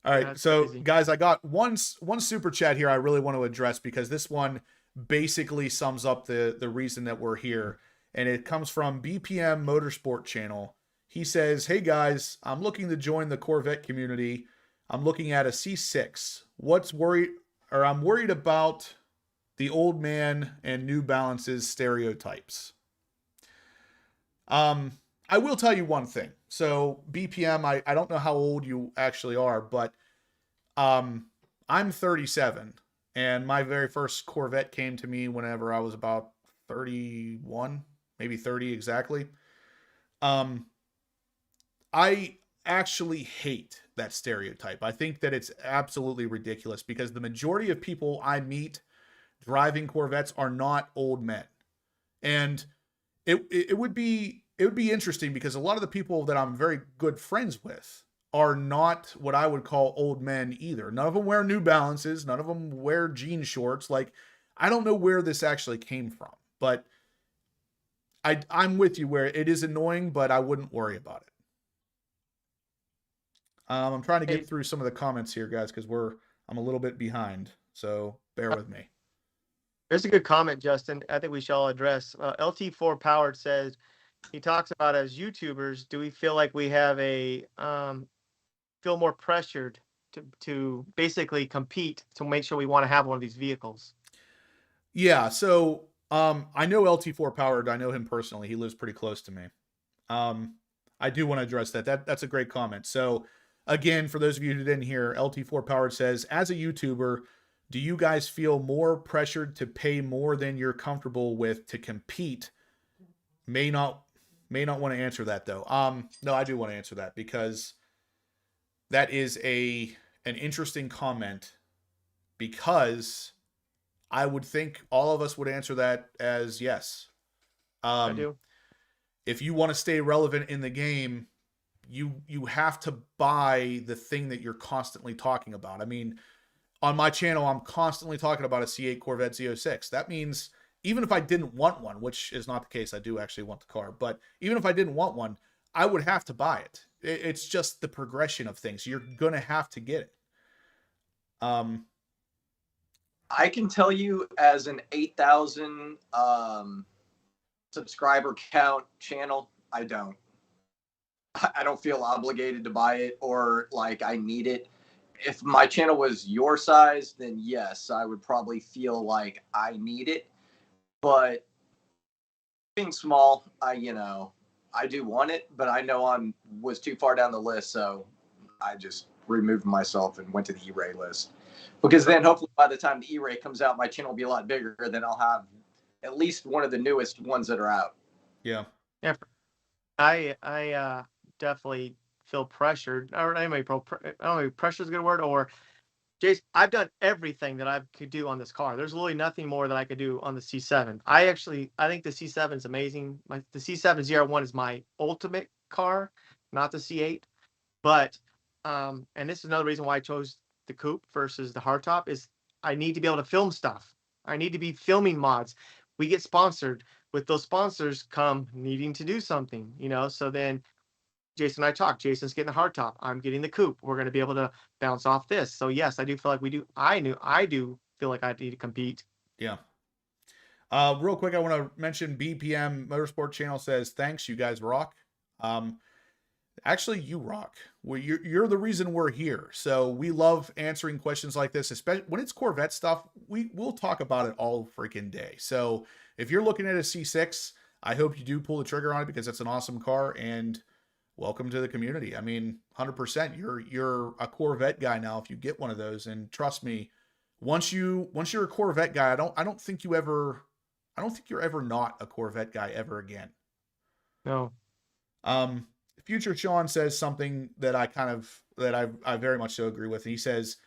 All right, so crazy. Guys, I got one super chat here I really want to address because this one basically sums up the reason that we're here, and it comes from BPM Motorsport Channel. He says, "Hey guys, I'm looking to join the Corvette community. I'm looking at a C6. I'm worried about the old man and New Balance's stereotypes." I will tell you one thing. So BPM, I don't know how old you actually are, but I'm 37, and my very first Corvette came to me whenever I was about 31, maybe 30 exactly. I actually hate that stereotype. I think that it's absolutely ridiculous because the majority of people I meet driving Corvettes are not old men. And it would be interesting because a lot of the people that I'm very good friends with are not what I would call old men either. None of them wear New Balances. None of them wear jean shorts. Like, I don't know where this actually came from, but I'm with you where it is annoying, but I wouldn't worry about it. I'm trying to get through some of the comments here, guys, because I'm a little bit behind, so bear with me. There's a good comment, Justin. I think we should all address. LT4 Powered says, he talks about as YouTubers, do we feel like we have feel more pressured to basically compete to make sure we want to have one of these vehicles? Yeah, so I know LT4 Powered. I know him personally. He lives pretty close to me. I do want to address that. That's a great comment. So again, for those of you who didn't hear, LT4 Powered says, as a YouTuber, do you guys feel more pressured to pay more than you're comfortable with to compete? May not want to answer that though. No, I do want to answer that because that is an interesting comment, because I would think all of us would answer that as yes. I do. If you want to stay relevant in the game, you have to buy the thing that you're constantly talking about. I mean, on my channel, I'm constantly talking about a C8 Corvette Z06. That means even if I didn't want one, which is not the case, I do actually want the car, but even if I didn't want one, I would have to buy it. It's just the progression of things. You're going to have to get it. I can tell you as an 8,000 subscriber count channel, I don't feel obligated to buy it or like I need it. If my channel was your size, then yes, I would probably feel like I need it. But being small, I I do want it, but I know was too far down the list, so I just removed myself and went to the E-Ray list. Because then hopefully by the time the E-Ray comes out, my channel will be a lot bigger. Then I'll have at least one of the newest ones that are out. Yeah. Yeah. I definitely feel pressured. Or anyway, I don't know if pressure is a good word, or Jason, I've done everything that I could do on this car. There's literally nothing more that I could do on the C7. I think the C7 is amazing. The C7 Z01 is my ultimate car, not the C8. But and this is another reason why I chose the coupe versus the hardtop is I need to be able to film stuff. I need to be filming mods. We get sponsored. With those sponsors come needing to do something, So then Jason and I talk. Jason's getting the hardtop. I'm getting the coupe. We're going to be able to bounce off this. So yes, I do feel like we do. I do feel like I need to compete. Yeah. Real quick, I want to mention BPM Motorsport Channel says, thanks, you guys rock. Actually, you rock. You're the reason we're here. So we love answering questions like this, especially when it's Corvette stuff. We'll talk about it all freaking day. So if you're looking at a C6, I hope you do pull the trigger on it because it's an awesome car, and welcome to the community. I mean, 100%. You're a Corvette guy now if you get one of those, and trust me, once you're a Corvette guy, I don't think you're ever not a Corvette guy ever again. No. Future Sean says something that I very much so agree with. And he says,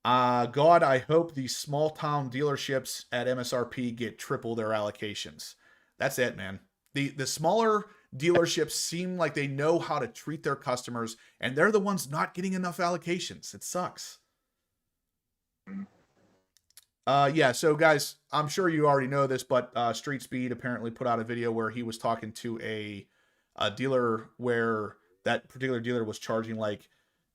God, I hope these small town dealerships at MSRP get triple their allocations. That's it, man. The smaller dealerships seem like they know how to treat their customers, and they're the ones not getting enough allocations. It sucks. Yeah, so guys, I'm sure you already know this, but Street Speed apparently put out a video where he was talking to a dealer where that particular dealer was charging like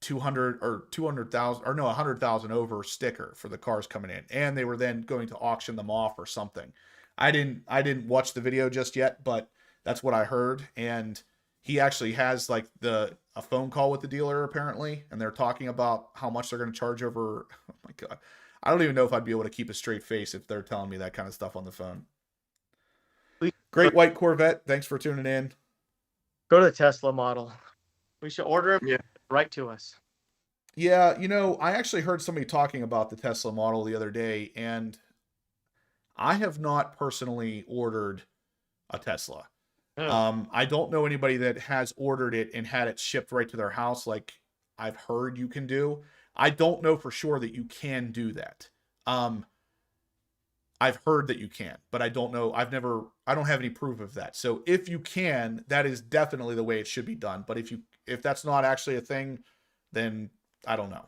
200,000 or no, 100,000 over sticker for the cars coming in, and they were then going to auction them off or something. I didn't watch the video just yet, but that's what I heard. And he actually has like a phone call with the dealer apparently, and they're talking about how much they're going to charge over. Oh my God. I don't even know if I'd be able to keep a straight face if they're telling me that kind of stuff on the phone. Great White Corvette, thanks for tuning in. Go to the Tesla model. We should order them right to us. Yeah, I actually heard somebody talking about the Tesla model the other day, and I have not personally ordered a Tesla. Oh. I don't know anybody that has ordered it and had it shipped right to their house like I've heard you can do. I don't know for sure that you can do that. I've heard that you can, but I don't know. I don't have any proof of that. So if you can, that is definitely the way it should be done. But if that's not actually a thing, then I don't know.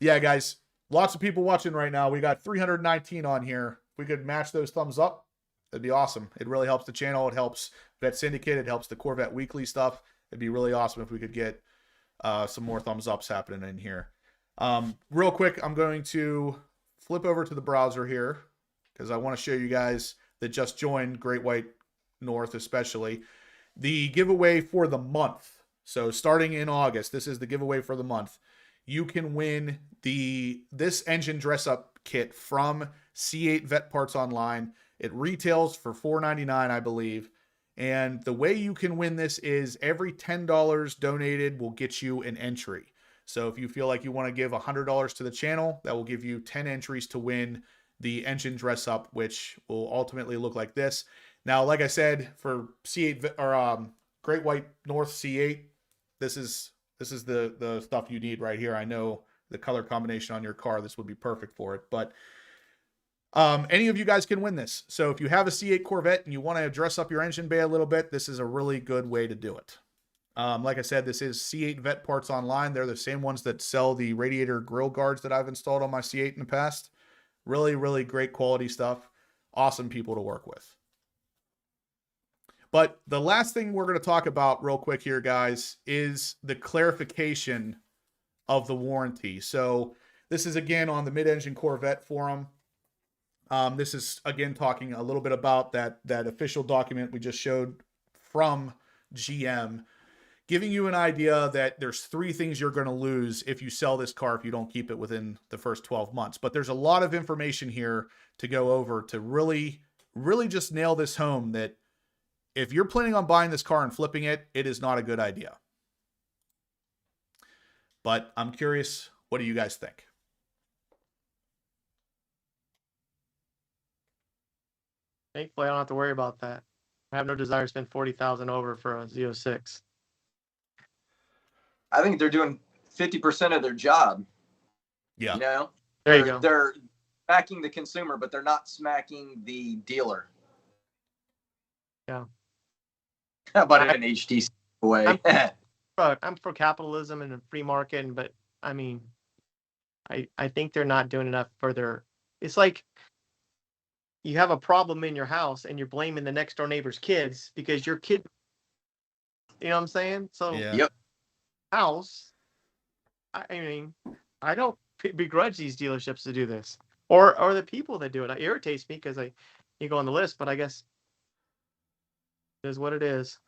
Yeah, guys, lots of people watching right now. We got 319 on here. If we could match those thumbs up, that'd be awesome. It really helps the channel. It helps Vette Syndicate. It helps the Corvette Weekly stuff. It'd be really awesome if we could get some more thumbs ups happening in here. Real quick, I'm going to flip over to the browser here because I want to show you guys that just joined, Great White North especially, the giveaway for the month. So starting in August, this is the giveaway for the month. You can win this engine dress up kit from C8 Vette Parts Online. It retails for $4.99, I believe. And the way you can win this is every $10 donated will get you an entry. So if you feel like you want to give $100 to the channel, that will give you 10 entries to win the engine dress up, which will ultimately look like this. Now, like I said, for C8 or Great White North C8, this is the stuff you need right here. I know the color combination on your car, this would be perfect for it. But any of you guys can win this. So if you have a C8 Corvette and you want to dress up your engine bay a little bit, this is a really good way to do it. Like I said, this is C8 Vette Parts Online. They're the same ones that sell the radiator grill guards that I've installed on my C8 in the past. Really, really great quality stuff. Awesome people to work with. But the last thing we're going to talk about real quick here, guys, is the clarification of the warranty. So this is, again, on the Mid-Engine Corvette forum. This is, again, talking a little bit about that official document we just showed from GM, giving you an idea that there's 3 things you're going to lose if you sell this car if you don't keep it within the first 12 months. But there's a lot of information here to go over to really, really just nail this home that if you're planning on buying this car and flipping it, it is not a good idea. But I'm curious, what do you guys think? Thankfully, I don't have to worry about that. I have no desire to spend $40,000 over for a Z06. I think they're doing 50% of their job. Yeah. You know, There you go. They're smacking the consumer, but they're not smacking the dealer. Yeah. How about an HTC way? I'm for capitalism and a free market, but I mean, I think they're not doing enough for their. It's like you have a problem in your house and you're blaming the next door neighbor's kids because your kid. You know what I'm saying? So Yeah. Yep. house. I mean, I don't begrudge these dealerships to do this, or the people that do it. It irritates me because you go on the list, but I guess it is what it is.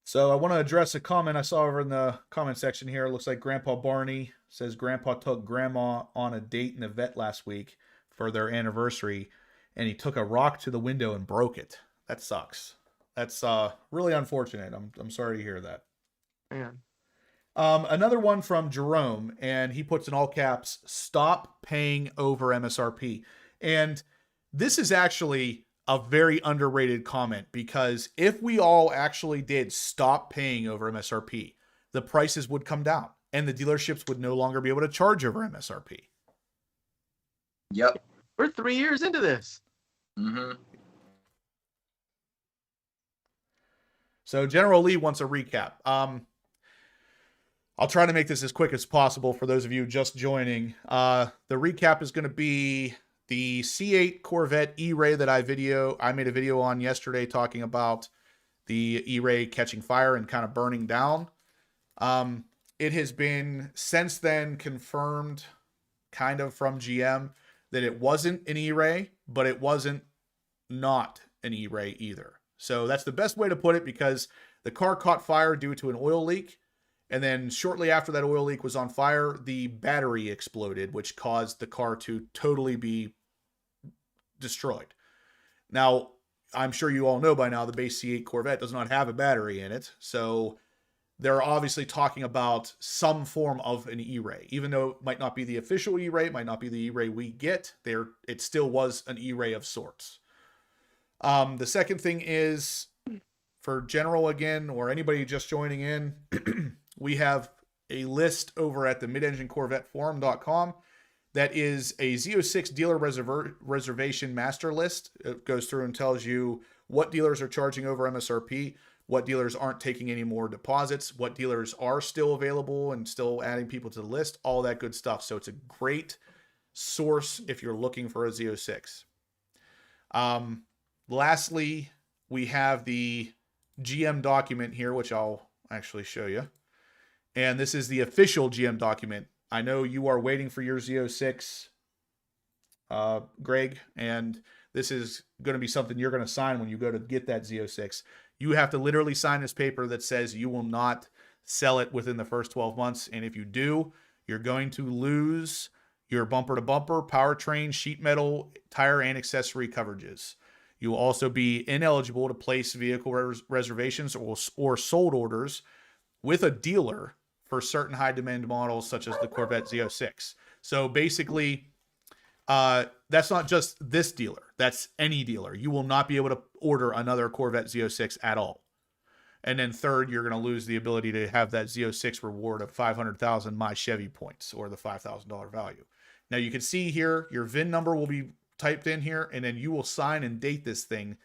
So I want to address a comment I saw over in the comment section here. It looks like Grandpa Barney says Grandpa took Grandma on a date in the Vette last week for their anniversary, and he took a rock to the window and broke it. That sucks. That's really unfortunate. I'm sorry to hear that. Man. Another one from Jerome, and he puts in all caps, "Stop paying over MSRP." And this is actually a very underrated comment, because if we all actually did stop paying over MSRP, the prices would come down and the dealerships would no longer be able to charge over MSRP. Yep. We're 3 years into this. Mm-hmm. So General Lee wants a recap. I'll try to make this as quick as possible for those of you just joining. The recap is going to be the C8 Corvette E-Ray that I made a video on yesterday talking about the E-Ray catching fire and kind of burning down. It has been since then confirmed kind of from GM that it wasn't an E-Ray, but it wasn't not an E-Ray either. So that's the best way to put it, because the car caught fire due to an oil leak. And then shortly after that oil leak was on fire, the battery exploded, which caused the car to totally be destroyed. Now, I'm sure you all know by now the base C8 Corvette does not have a battery in it. So they're obviously talking about some form of an E-Ray. Even though it might not be the official E-Ray, it might not be the E-Ray we get, it still was an E-Ray of sorts. The second thing is, for General again, or anybody just joining in, we have a list over at the midenginecorvetteforum.com that is a Z06 dealer reservation master list. It goes through and tells you what dealers are charging over MSRP, what dealers aren't taking any more deposits, what dealers are still available and still adding people to the list, all that good stuff. So it's a great source if you're looking for a Z06. Lastly, we have the GM document here, which I'll actually show you. And this is the official GM document. I know you are waiting for your Z06, Greg, and this is going to be something you're going to sign when you go to get that Z06. You have to literally sign this paper that says you will not sell it within the first 12 months. And if you do, you're going to lose your bumper-to-bumper, powertrain, sheet metal, tire, and accessory coverages. You will also be ineligible to place vehicle reservations or sold orders with a dealer for certain high-demand models such as the Corvette Z06. So basically, that's not just this dealer. That's any dealer. You will not be able to order another Corvette Z06 at all. And then third, you're going to lose the ability to have that Z06 reward of 500,000 My Chevy points, or the $5,000 value. Now you can see here, your VIN number will be typed in here, and then you will sign and date this thing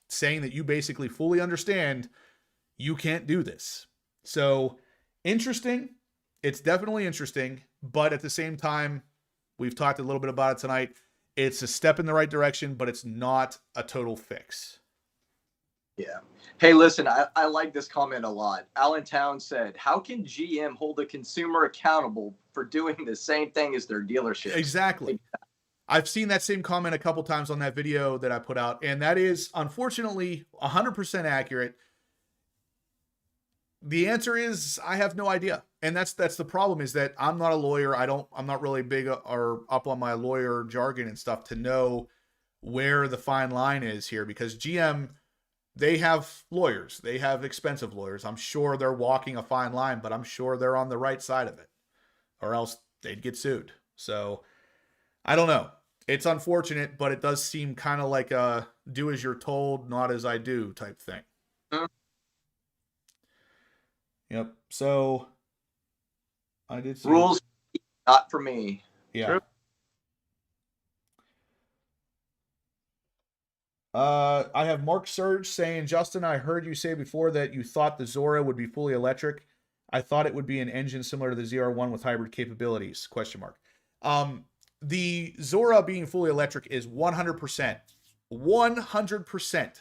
saying that you basically fully understand you can't do this. So interesting. It's definitely interesting, but at the same time, we've talked a little bit about it tonight. It's a step in the right direction, but it's not a total fix. Yeah. Hey, listen, I like this comment a lot. Allentown said, how can GM hold a consumer accountable for doing the same thing as their dealership? Exactly. I've seen that same comment a couple times on that video that I put out, and that is unfortunately 100% accurate. The answer is I have no idea. And that's the problem, is that I'm not a lawyer. I'm not really big or up on my lawyer jargon and stuff to know where the fine line is here, because GM they have lawyers. They have expensive lawyers. I'm sure they're walking a fine line, but I'm sure they're on the right side of it, or else they'd get sued. So I don't know. It's unfortunate, but it does seem kind of like a do as you're told, not as I do type thing. Yep. So I did see rules, not for me. Yeah. True. I have Mark Surge saying, Justin, I heard you say before that you thought the Zora would be fully electric. I thought it would be an engine similar to the ZR1 with hybrid capabilities, question mark. The Zora being fully electric is 100%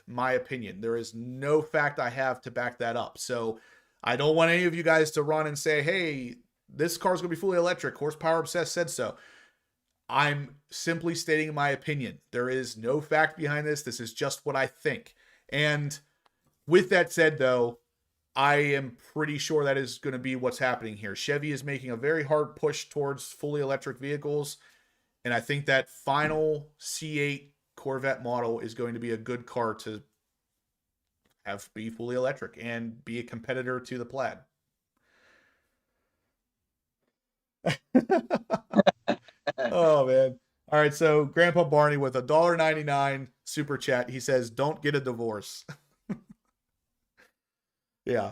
my opinion. There is no fact I have to back that up. So I don't want any of you guys to run and say, hey, this car's going to be fully electric. Horsepower Obsessed said so. I'm simply stating my opinion. There is no fact behind this. This is just what I think. And with that said, though, I am pretty sure that is going to be what's happening here. Chevy is making a very hard push towards fully electric vehicles. And I think that final C8 Corvette model is going to be a good car to have be fully electric and be a competitor to the Plaid. Oh, man. All right, so Grandpa Barney with $1.99 super chat. He says, don't get a divorce. Yeah.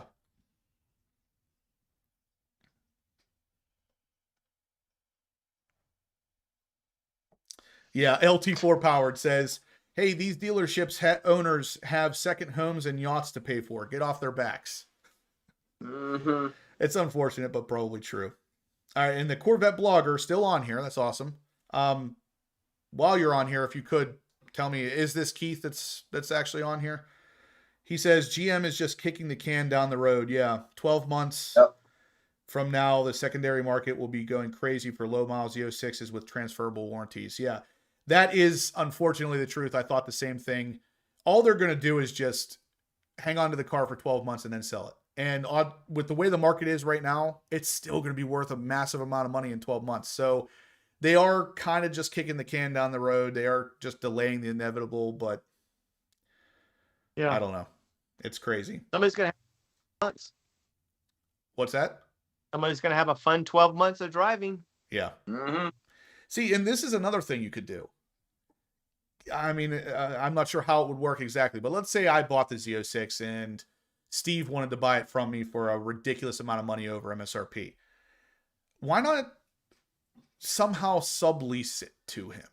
Yeah, LT4 Powered says, hey, these dealerships owners have second homes and yachts to pay for. Get off their backs. Mm-hmm. It's unfortunate, but probably true. All right, and the Corvette blogger still on here. That's awesome. While you're on here, if you could tell me, is this Keith that's actually on here? He says GM is just kicking the can down the road. Yeah, 12 months from now, the secondary market will be going crazy for low mile Z06s with transferable warranties. Yeah, that is unfortunately the truth. I thought the same thing. All they're going to do is just hang on to the car for 12 months and then sell it. And with the way the market is right now, it's still going to be worth a massive amount of money in 12 months. So they are kind of just kicking the can down the road. They are just delaying the inevitable, but Yeah. I don't know. It's crazy. Somebody's going to have months. What's that? Somebody's going to have a fun 12 months of driving. Yeah. Mm-hmm. See, and this is another thing you could do. I mean, I'm not sure how it would work exactly, but let's say I bought the Z06 and Steve wanted to buy it from me for a ridiculous amount of money over MSRP. Why not somehow sublease it to him?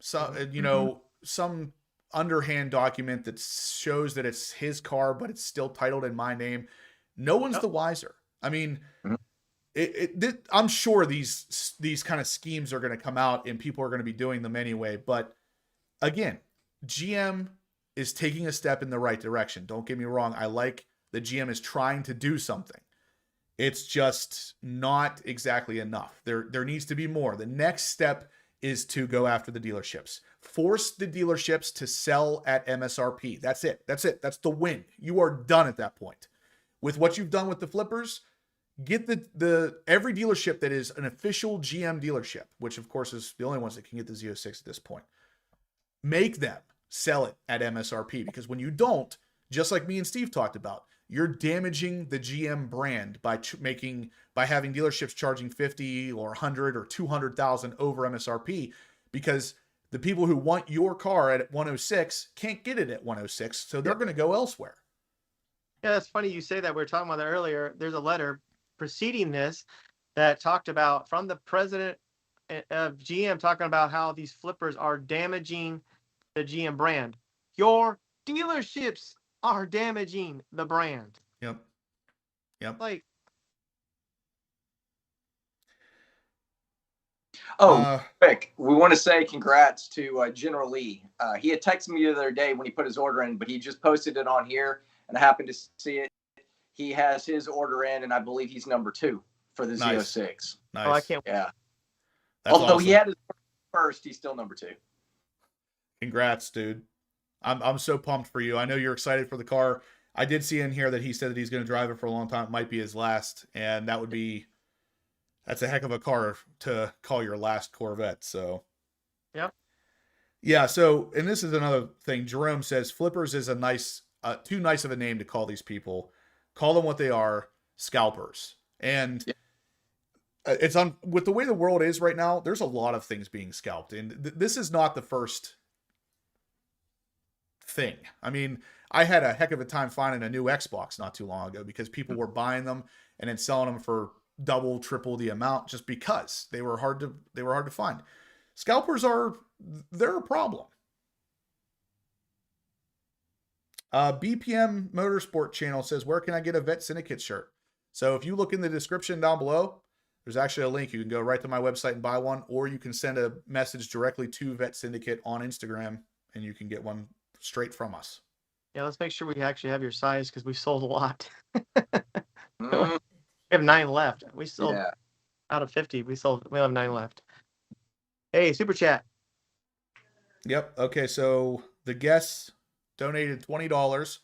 So, you know, some underhand document that shows that it's his car, but it's still titled in my name. No one's the wiser. I mean, I'm sure these kind of schemes are going to come out and people are going to be doing them anyway. But again, GM is taking a step in the right direction. Don't get me wrong. I like the GM is trying to do something. It's just not exactly enough. There needs to be more. The next step is to go after the dealerships. Force the dealerships to sell at MSRP. That's it. That's it. That's the win. You are done at that point. With what you've done with the flippers, get the every dealership that is an official GM dealership, which of course is the only ones that can get the Z06 at this point. Make them sell it at MSRP, because when you don't, just like me and Steve talked about, you're damaging the GM brand by having dealerships charging 50 or 100 or 200,000 over MSRP, because the people who want your car at 106 can't get it at 106, so they're going to go elsewhere. Yeah, that's funny you say that. We were talking about that earlier. There's a letter preceding this that talked about from the president of GM talking about how these flippers are damaging the GM brand. Your dealerships are damaging the brand. Yep. Like, quick, we want to say congrats to General Lee. He had texted me the other day when he put his order in, but he just posted it on here, and I happened to see it. He has his order in, and I believe he's number 2 for the Z06. Nice. oh, I can't. Yeah. That's Although he awesome. had his first, he's still number 2. Congrats, dude. I'm so pumped for you. I know you're excited for the car. I did see in here that he said that he's going to drive it for a long time. It might be his last, and that's a heck of a car to call your last Corvette. So, Yep. Yeah. So, and this is another thing. Jerome says flippers is a nice too nice of a name to call these people. Call them what they are, scalpers. And it's on with the way the world is right now. There's a lot of things being scalped, and this is not the first thing. I mean, I had a heck of a time finding a new Xbox not too long ago because people were buying them and then selling them for double, triple the amount just because they were hard to find. Scalpers they're a problem. BPM Motorsport channel says, where can I get a Vette Syndicate shirt? So if you look in the description down below, there's actually a link. You can go right to my website and buy one, or you can send a message directly to Vette Syndicate on Instagram and you can get one straight from us. Yeah, let's make sure we actually have your size because we sold a lot. Mm, We have 9 left. We sold yeah. out of 50. We have 9 left. Hey, super chat. Yep. Okay. So the guest donated $20.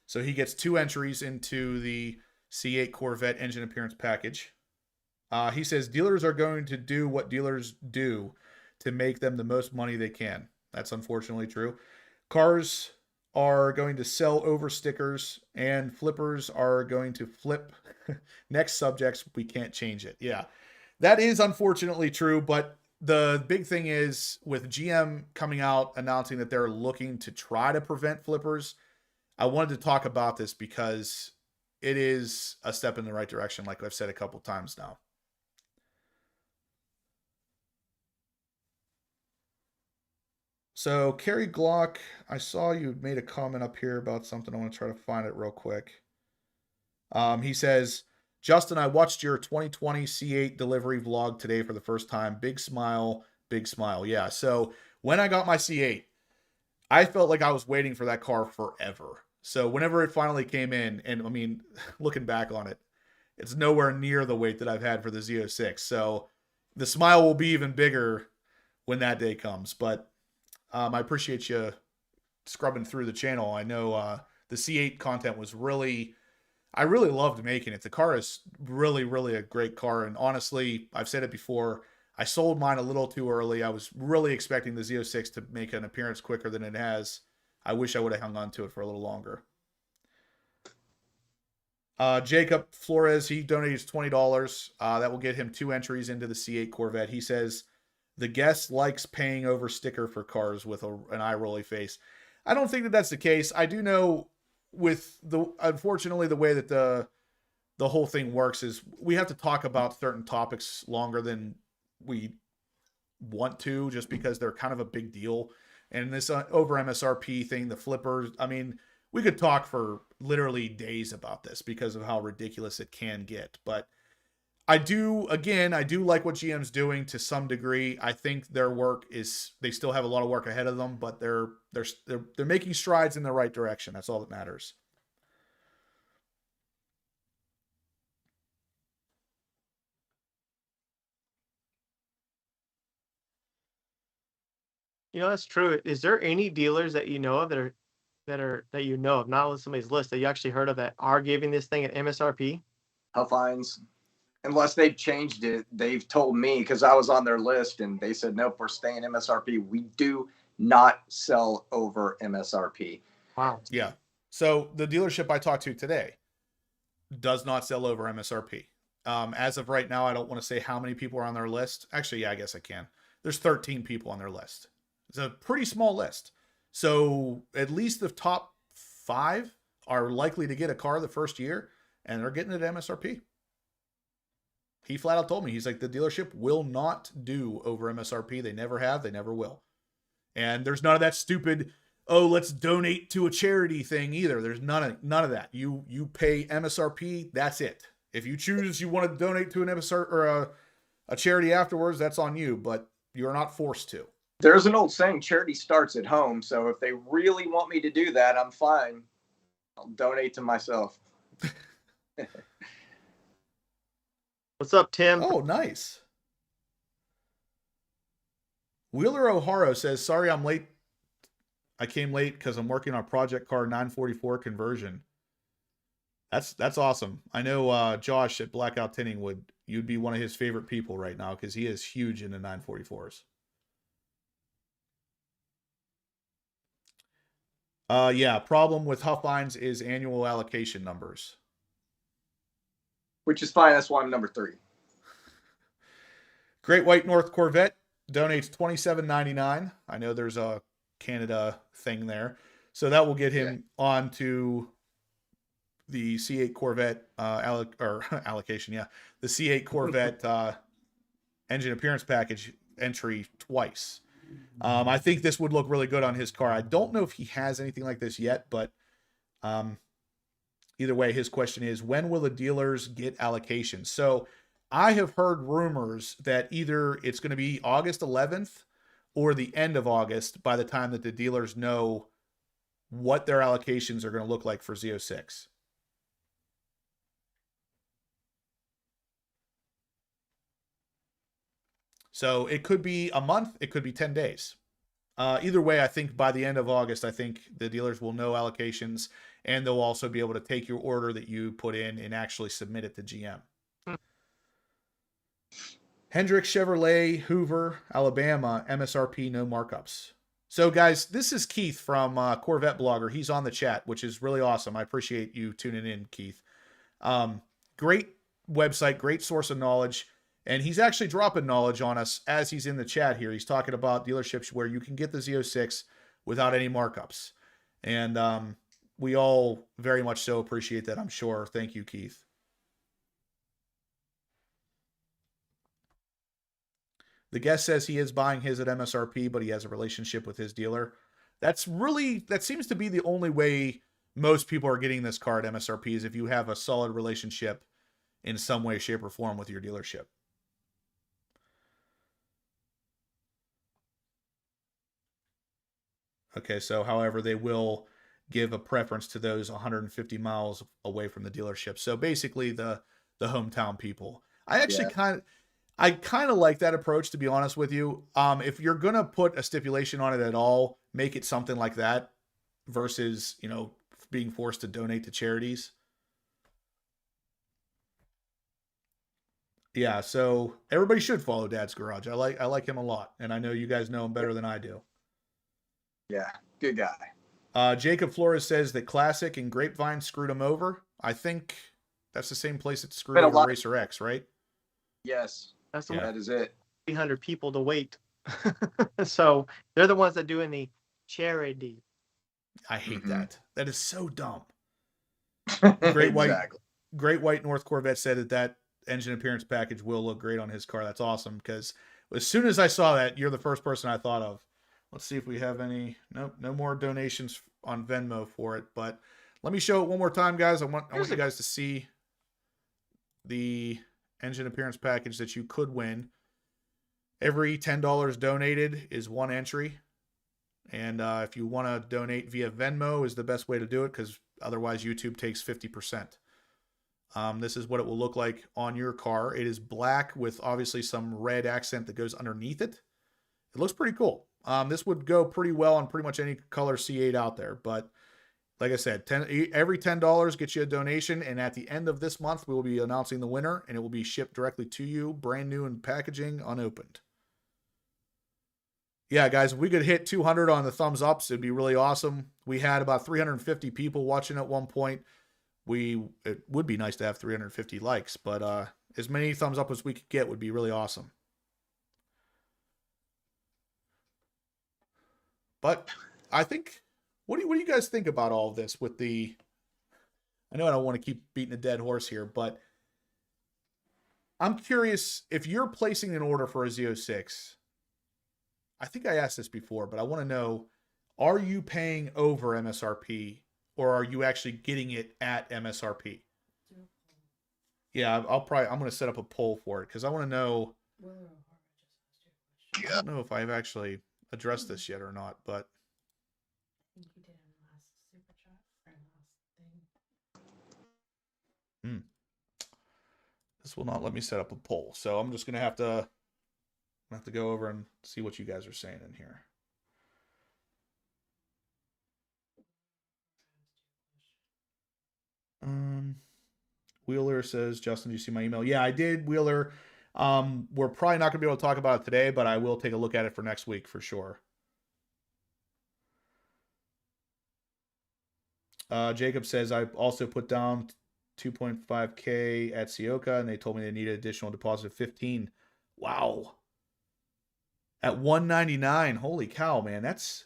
So he gets 2 entries into the C8 Corvette engine appearance package. He says dealers are going to do what dealers do to make them the most money they can. That's unfortunately true. Cars are going to sell over stickers and flippers are going to flip. Next subjects, we can't change it. Yeah, that is unfortunately true. But the big thing is with GM coming out announcing that they're looking to try to prevent flippers. I wanted to talk about this because it is a step in the right direction, like I've said a couple times now. So, Kerry Glock, I saw you made a comment up here about something. I want to try to find it real quick. He says, Justin, I watched your 2020 C8 delivery vlog today for the first time. Big smile, big smile. Yeah, so when I got my C8, I felt like I was waiting for that car forever. So whenever it finally came in, and I mean, looking back on it, it's nowhere near the wait that I've had for the Z06. So the smile will be even bigger when that day comes. But I appreciate you scrubbing through the channel. I know the C8 content was I really loved making it. The car is really, really a great car. And honestly, I've said it before, I sold mine a little too early. I was really expecting the Z06 to make an appearance quicker than it has. I wish I would have hung on to it for a little longer. Jacob Flores, he donates $20. That will get him 2 entries into the C8 Corvette. He says, the guest likes paying over sticker for cars with an eye-rolly face. I don't think that that's the case. I do know with unfortunately, the way that the whole thing works is we have to talk about certain topics longer than we want to, just because they're kind of a big deal. And this over MSRP thing, the flippers, I mean, we could talk for literally days about this because of how ridiculous it can get. But I do like what GM's doing to some degree. I think their work they still have a lot of work ahead of them, but they're making strides in the right direction. That's all that matters. You know, that's true. Is there any dealers that you know of that you know of, not on somebody's list, that you actually heard of that are giving this thing at MSRP? Huffines. Unless they've changed it, they've told me, because I was on their list and they said, nope, we're staying MSRP. We do not sell over MSRP. Wow. Yeah. So the dealership I talked to today does not sell over MSRP. As of right now, I don't want to say how many people are on their list. Actually, yeah, I guess I can. There's 13 people on their list. It's a pretty small list. So at least the top 5 are likely to get a car the first year, and they're getting it at MSRP. He flat out told me, he's like, the dealership will not do over MSRP. They never have. They never will. And there's none of that stupid, oh, let's donate to a charity thing either. There's none of that. You pay MSRP. That's it. If you choose you want to donate to an MSRP or a charity afterwards, that's on you, but you're not forced to. There's an old saying, charity starts at home. So if they really want me to do that, I'm fine. I'll donate to myself. What's up, Tim? Oh, nice. Wheeler O'Hara says, sorry I'm late. I came late because I'm working on Project Car 944 conversion. That's awesome. I know Josh at Blackout Tinting you'd be one of his favorite people right now because he is huge into 944s. Yeah, problem with Huffines is annual allocation numbers. Which is fine. That's why I'm number 3. Great White North Corvette donates $27.99. I know there's a Canada thing there. So that will get him on to the C8 Corvette allocation. Yeah, the C8 Corvette engine appearance package entry twice. I think this would look really good on his car. I don't know if he has anything like this yet, but either way, his question is, when will the dealers get allocations? So I have heard rumors that either it's going to be August 11th or the end of August by the time that the dealers know what their allocations are going to look like for Z06. So it could be a month, it could be 10 days. Either way, I think by the end of August, I think the dealers will know allocations, and they'll also be able to take your order that you put in and actually submit it to GM. Hendrick Chevrolet, Hoover, Alabama, MSRP, no markups. So, guys, this is Keith from Corvette Blogger. He's on the chat, which is really awesome. I appreciate you tuning in, Keith. Great website, great source of knowledge. And he's actually dropping knowledge on us as he's in the chat here. He's talking about dealerships where you can get the Z06 without any markups. And we all very much so appreciate that, I'm sure. Thank you, Keith. The guest says he is buying his at MSRP, but he has a relationship with his dealer. That seems to be the only way most people are getting this car at MSRP, is if you have a solid relationship in some way, shape, or form with your dealership. Okay, so however, they will give a preference to those 150 miles away from the dealership. So basically the hometown people. I actually kind of like that approach, to be honest with you. If you're going to put a stipulation on it at all, make it something like that versus, being forced to donate to charities. Yeah, so everybody should follow Dad's Garage. I like him a lot, and I know you guys know him better than I do. Yeah, good guy. Jacob Flores says that Classic and Grapevine screwed him over. I think that's the same place that screwed over Racer X, right? Yes, That's that is it. 300 people to wait. So they're the ones that doing the charity. I hate that. That is so dumb. Great White North Corvette said that engine appearance package will look great on his car. That's awesome, because as soon as I saw that, you're the first person I thought of. Let's see if we have any. Nope, no more donations on Venmo for it. But let me show it one more time, guys. I want you guys to see the engine appearance package that you could win. Every $10 donated is one entry. And if you want to donate via Venmo is the best way to do it, because otherwise YouTube takes 50%. This is what it will look like on your car. It is black with obviously some red accent that goes underneath it. It looks pretty cool. This would go pretty well on pretty much any color C8 out there. But like I said, every $10 gets you a donation. And at the end of this month, we will be announcing the winner, and it will be shipped directly to you, brand new in packaging, unopened. Yeah, guys, if we could hit 200 on the thumbs ups, it'd be really awesome. We had about 350 people watching at one point. It would be nice to have 350 likes, but as many thumbs up as we could get would be really awesome. But I think, what do you guys think about all of this with the, I know I don't want to keep beating a dead horse here, but I'm curious, if you're placing an order for a Z06, I think I asked this before, but I want to know, are you paying over MSRP, or are you actually getting it at MSRP? Yeah, I'm going to set up a poll for it, because I want to know. I don't know if I've actually addressed this yet or not, but I think you did in the last super chat or last thing. This will not let me set up a poll, so I'm just going to have to go over and see what you guys are saying in here. Wheeler says, Justin, did you see my email? Yeah, I did, Wheeler. We're probably not going to be able to talk about it today, but I will take a look at it for next week for sure. Jacob says, I also put down 2.5K at Sioka, and they told me they needed additional deposit of 15. Wow. At 199, holy cow, man. That's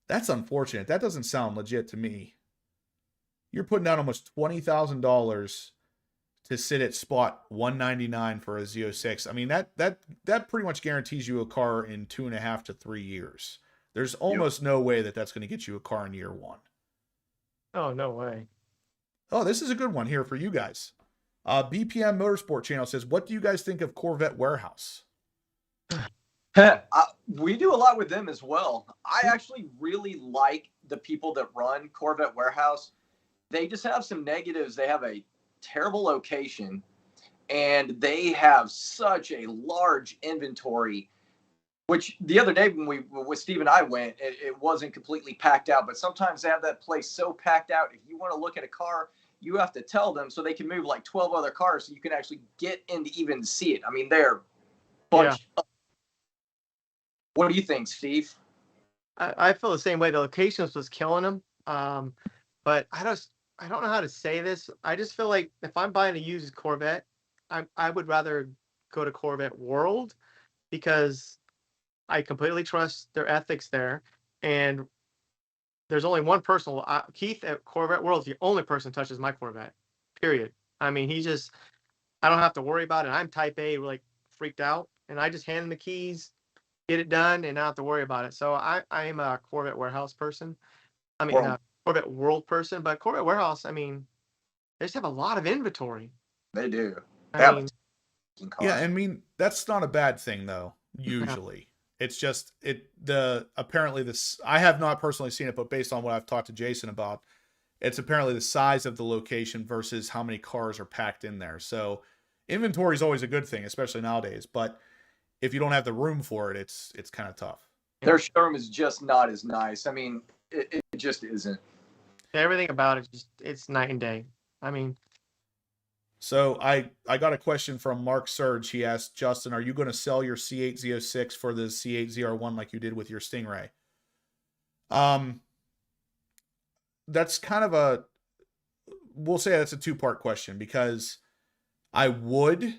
unfortunate. That doesn't sound legit to me. You're putting down almost $20,000 to sit at spot 199 for a Z06. I mean, that pretty much guarantees you a car in 2.5 to 3 years. There's almost no way that that's going to get you a car in year one. Oh, no way. Oh, this is a good one here for you guys. BPM Motorsport Channel says, what do you guys think of Corvette Warehouse? We do a lot with them as well. I actually really like the people that run Corvette Warehouse. They just have some negatives. They have a terrible location, and they have such a large inventory, which the other day when Steve and I went, it wasn't completely packed out, but sometimes they have that place so packed out. If you want to look at a car, you have to tell them so they can move like 12 other cars so you can actually get in to even see it. I mean, they're bunched up. What do you think, Steve? I feel the same way. The locations was killing them. But I don't know how to say this. I just feel like if I'm buying a used Corvette, I would rather go to Corvette World because I completely trust their ethics there. And there's only one person, Keith at Corvette World is the only person touches my Corvette, period. I mean, I don't have to worry about it. I'm type A, like freaked out, and I just hand him the keys, get it done, and not have to worry about it. So I'm a Corvette Warehouse person. I mean, Corvette World person, but Corvette Warehouse, I mean, they just have a lot of inventory. They do. I mean, that's not a bad thing though, usually. It's just apparently this, I have not personally seen it, but based on what I've talked to Jason about, it's apparently the size of the location versus how many cars are packed in there. So inventory is always a good thing, especially nowadays, but if you don't have the room for it, it's kind of tough. Their showroom is just not as nice. I mean, it just isn't. Everything about it, it's night and day. I mean, so I got a question from Mark Surge. He asked, Justin, are you going to sell your C8 Z06 for the C8 ZR1 like you did with your Stingray? That's kind of we'll say that's a two-part question, because I would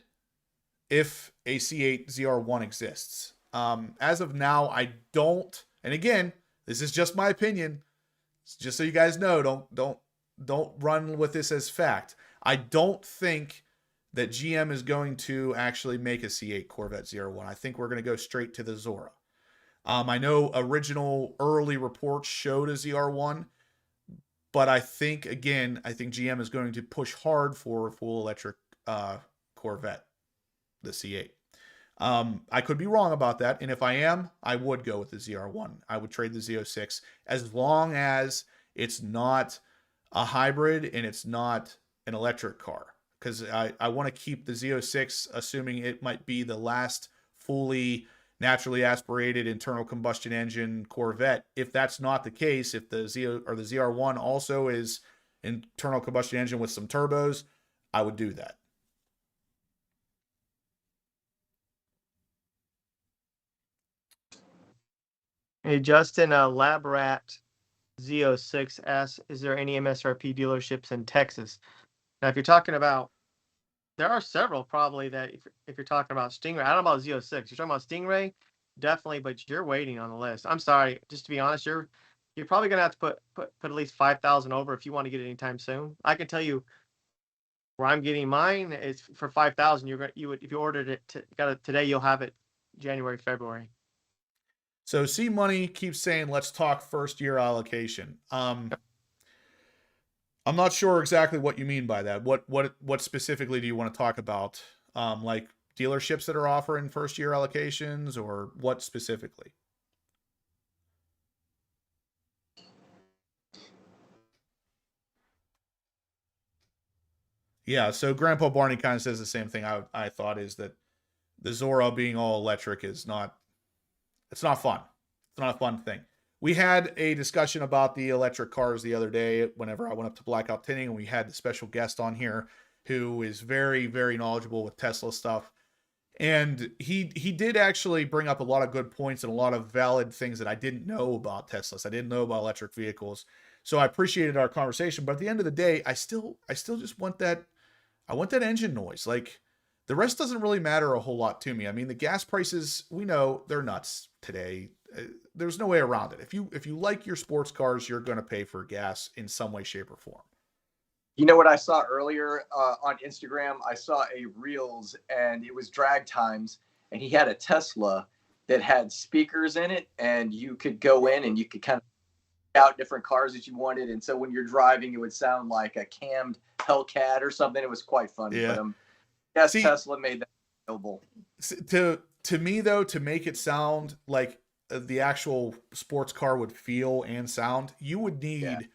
if a C8 ZR1 exists. As of now, I don't, and again, this is just my opinion. Just so you guys know, don't run with this as fact. I don't think that GM is going to actually make a C8 Corvette ZR1. I think we're going to go straight to the Zora. I know original early reports showed a ZR1, but I think GM is going to push hard for a full electric Corvette, the C8. I could be wrong about that, and if I am, I would go with the ZR1. I would trade the Z06 as long as it's not a hybrid and it's not an electric car, because I want to keep the Z06, assuming it might be the last fully naturally aspirated internal combustion engine Corvette. If that's not the case, if the ZR1 also is internal combustion engine with some turbos, I would do that. Hey, Justin, Labrat Z06 asks, is there any MSRP dealerships in Texas? Now, if you're talking about, there are several probably that if you're talking about Stingray, I don't know about Z06. You're talking about Stingray, definitely, but you're waiting on the list. I'm sorry, just to be honest, you're probably gonna have to put at least 5,000 over if you want to get it anytime soon. I can tell you where I'm getting mine is for 5,000. You would if you ordered it today, you'll have it January, February. So C Money keeps saying, let's talk first year allocation. I'm not sure exactly what you mean by that. What specifically do you want to talk about? Like dealerships that are offering first year allocations, or what specifically? Yeah, so Grandpa Barney kind of says the same thing I thought, is that the Zora being all electric is not, it's not fun. It's not a fun thing. We had a discussion about the electric cars the other day whenever I went up to Blackout Tinting, and we had the special guest on here who is very, very knowledgeable with Tesla stuff. And he did actually bring up a lot of good points and a lot of valid things that I didn't know about Teslas. I didn't know about electric vehicles. So I appreciated our conversation, but at the end of the day, I still just want that. I want that engine noise. Like, the rest doesn't really matter a whole lot to me. I mean, the gas prices, we know they're nuts today. There's no way around it. If you like your sports cars, you're going to pay for gas in some way, shape, or form. You know what I saw earlier on Instagram? I saw a Reels, and it was drag times, and he had a Tesla that had speakers in it, and you could go in and you could kind of pick out different cars that you wanted. And so when you're driving, it would sound like a cammed Hellcat or something. It was quite funny. Yeah. But yes, See, Tesla made that available. To me though, to make it sound like the actual sports car would feel and sound, you would need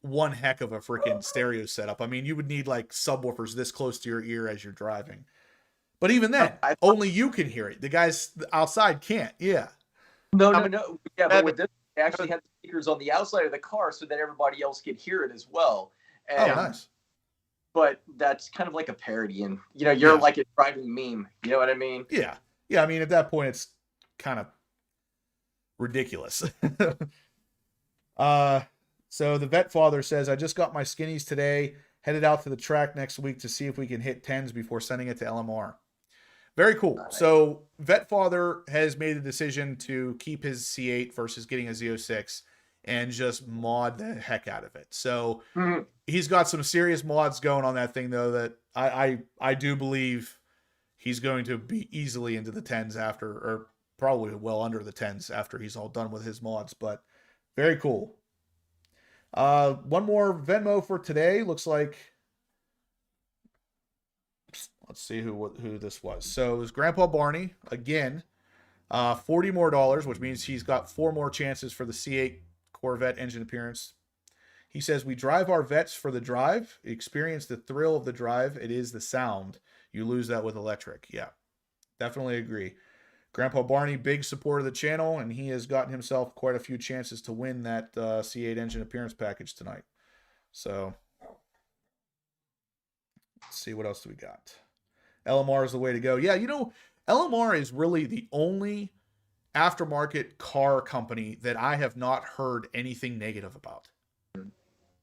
one heck of a freaking stereo setup. I mean, you would need like subwoofers this close to your ear as you're driving. But even then, only you can hear it. The guys outside can't. Yeah. No. Yeah, but with this, they actually had speakers on the outside of the car so that everybody else could hear it as well. And, nice. But that's kind of like a parody, and you're like a driving meme. You know what I mean? Yeah. I mean, at that point, it's kind of ridiculous. So the vet father says, I just got my skinnies today, headed out to the track next week to see if we can hit 10s before sending it to LMR. Very cool. Nice. So vet father has made the decision to keep his C8 versus getting a Z06 and just mod the heck out of it. So he's got some serious mods going on that thing, though, that I do believe he's going to be easily into the 10s after, or probably well under the 10s after he's all done with his mods. But very cool. One more Venmo for today. Looks like, let's see who this was. So it was Grandpa Barney again, $40 more, which means he's got 4 more chances for the C8 Corvette engine appearance. He says, we drive our Vettes for the drive, experience the thrill of the drive. It is the sound. You lose that with electric. Yeah, definitely agree. Grandpa Barney, big supporter of the channel, and he has gotten himself quite a few chances to win that C8 engine appearance package tonight. So, let's see, what else do we got? LMR is the way to go. Yeah, LMR is really the only aftermarket car company that I have not heard anything negative about.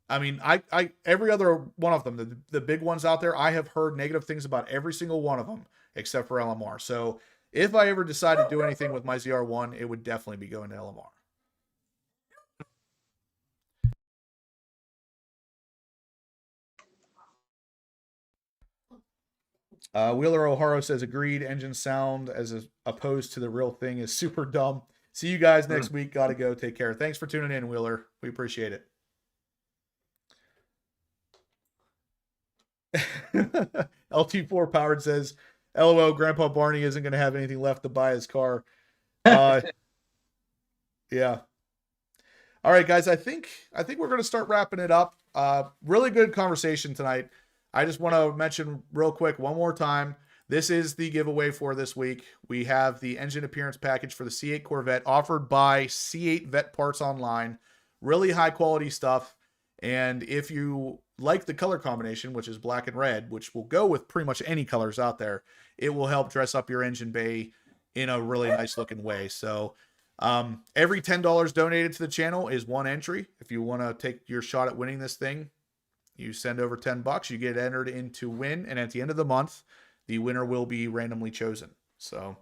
I mean, I every other one of them, the big ones out there, I have heard negative things about every single one of them except for LMR. So, if I ever decide to do anything with my ZR1, it would definitely be going to LMR. Wheeler O'Hara says, agreed, engine sound as opposed to the real thing is super dumb. See you guys next week. Gotta go. Take care. Thanks for tuning in, Wheeler. We appreciate it. LT4 Powered says, LOL, Grandpa Barney isn't going to have anything left to buy his car. Yeah. All right, guys. I think we're going to start wrapping it up. Really good conversation tonight. I just want to mention real quick one more time. This is the giveaway for this week. We have the engine appearance package for the C8 Corvette offered by C8 Vette Parts Online. Really high quality stuff. And if you like the color combination, which is black and red, which will go with pretty much any colors out there, it will help dress up your engine bay in a really nice looking way. So every $10 donated to the channel is one entry. If you want to take your shot at winning this thing, you send over $10, you get entered into win. And at the end of the month, the winner will be randomly chosen. So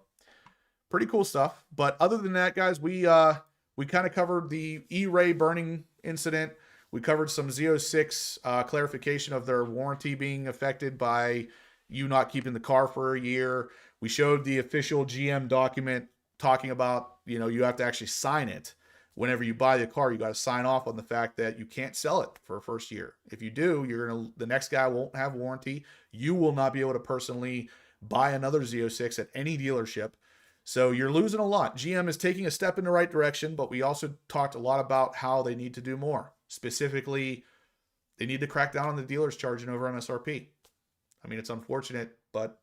pretty cool stuff. But other than that, guys, we kind of covered the E-Ray burning incident. We covered some Z06 clarification of their warranty being affected by you not keeping the car for a year. We showed the official GM document talking about, you have to actually sign it. Whenever you buy the car, you got to sign off on the fact that you can't sell it for a first year. If you do, the next guy won't have warranty. You will not be able to personally buy another Z06 at any dealership. So you're losing a lot. GM is taking a step in the right direction, but we also talked a lot about how they need to do more. Specifically, they need to crack down on the dealers charging over MSRP. I mean, it's unfortunate, but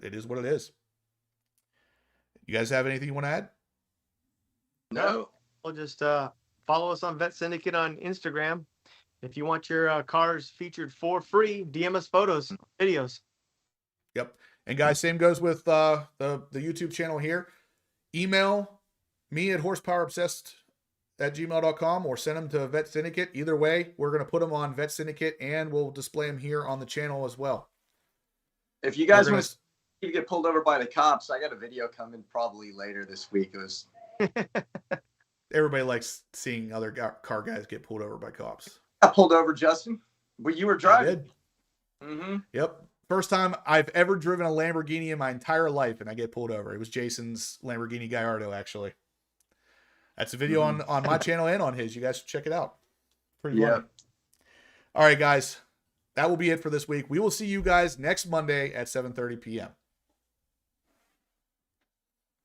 it is what it is. You guys have anything you want to add? No. Well, just follow us on Vette Syndicate on Instagram. If you want your cars featured for free, DM us photos, videos. Yep. And guys, same goes with the YouTube channel here. Email me at horsepowerobsessed vette@gmail.com or send them to Vette Syndicate. Either way, we're going to put them on Vette Syndicate and we'll display them here on the channel as well. If you guys want to see you get pulled over by the cops, I got a video coming probably later this week. It was Everybody likes seeing other car guys get pulled over by cops. I pulled over, Justin. Well, you were driving. Mm-hmm. Yep. First time I've ever driven a Lamborghini in my entire life, and I get pulled over. It was Jason's Lamborghini Gallardo, actually. That's a video on my channel and on his. You guys should check it out. Pretty funny. All right, guys. That will be it for this week. We will see you guys next Monday at 7:30 p.m.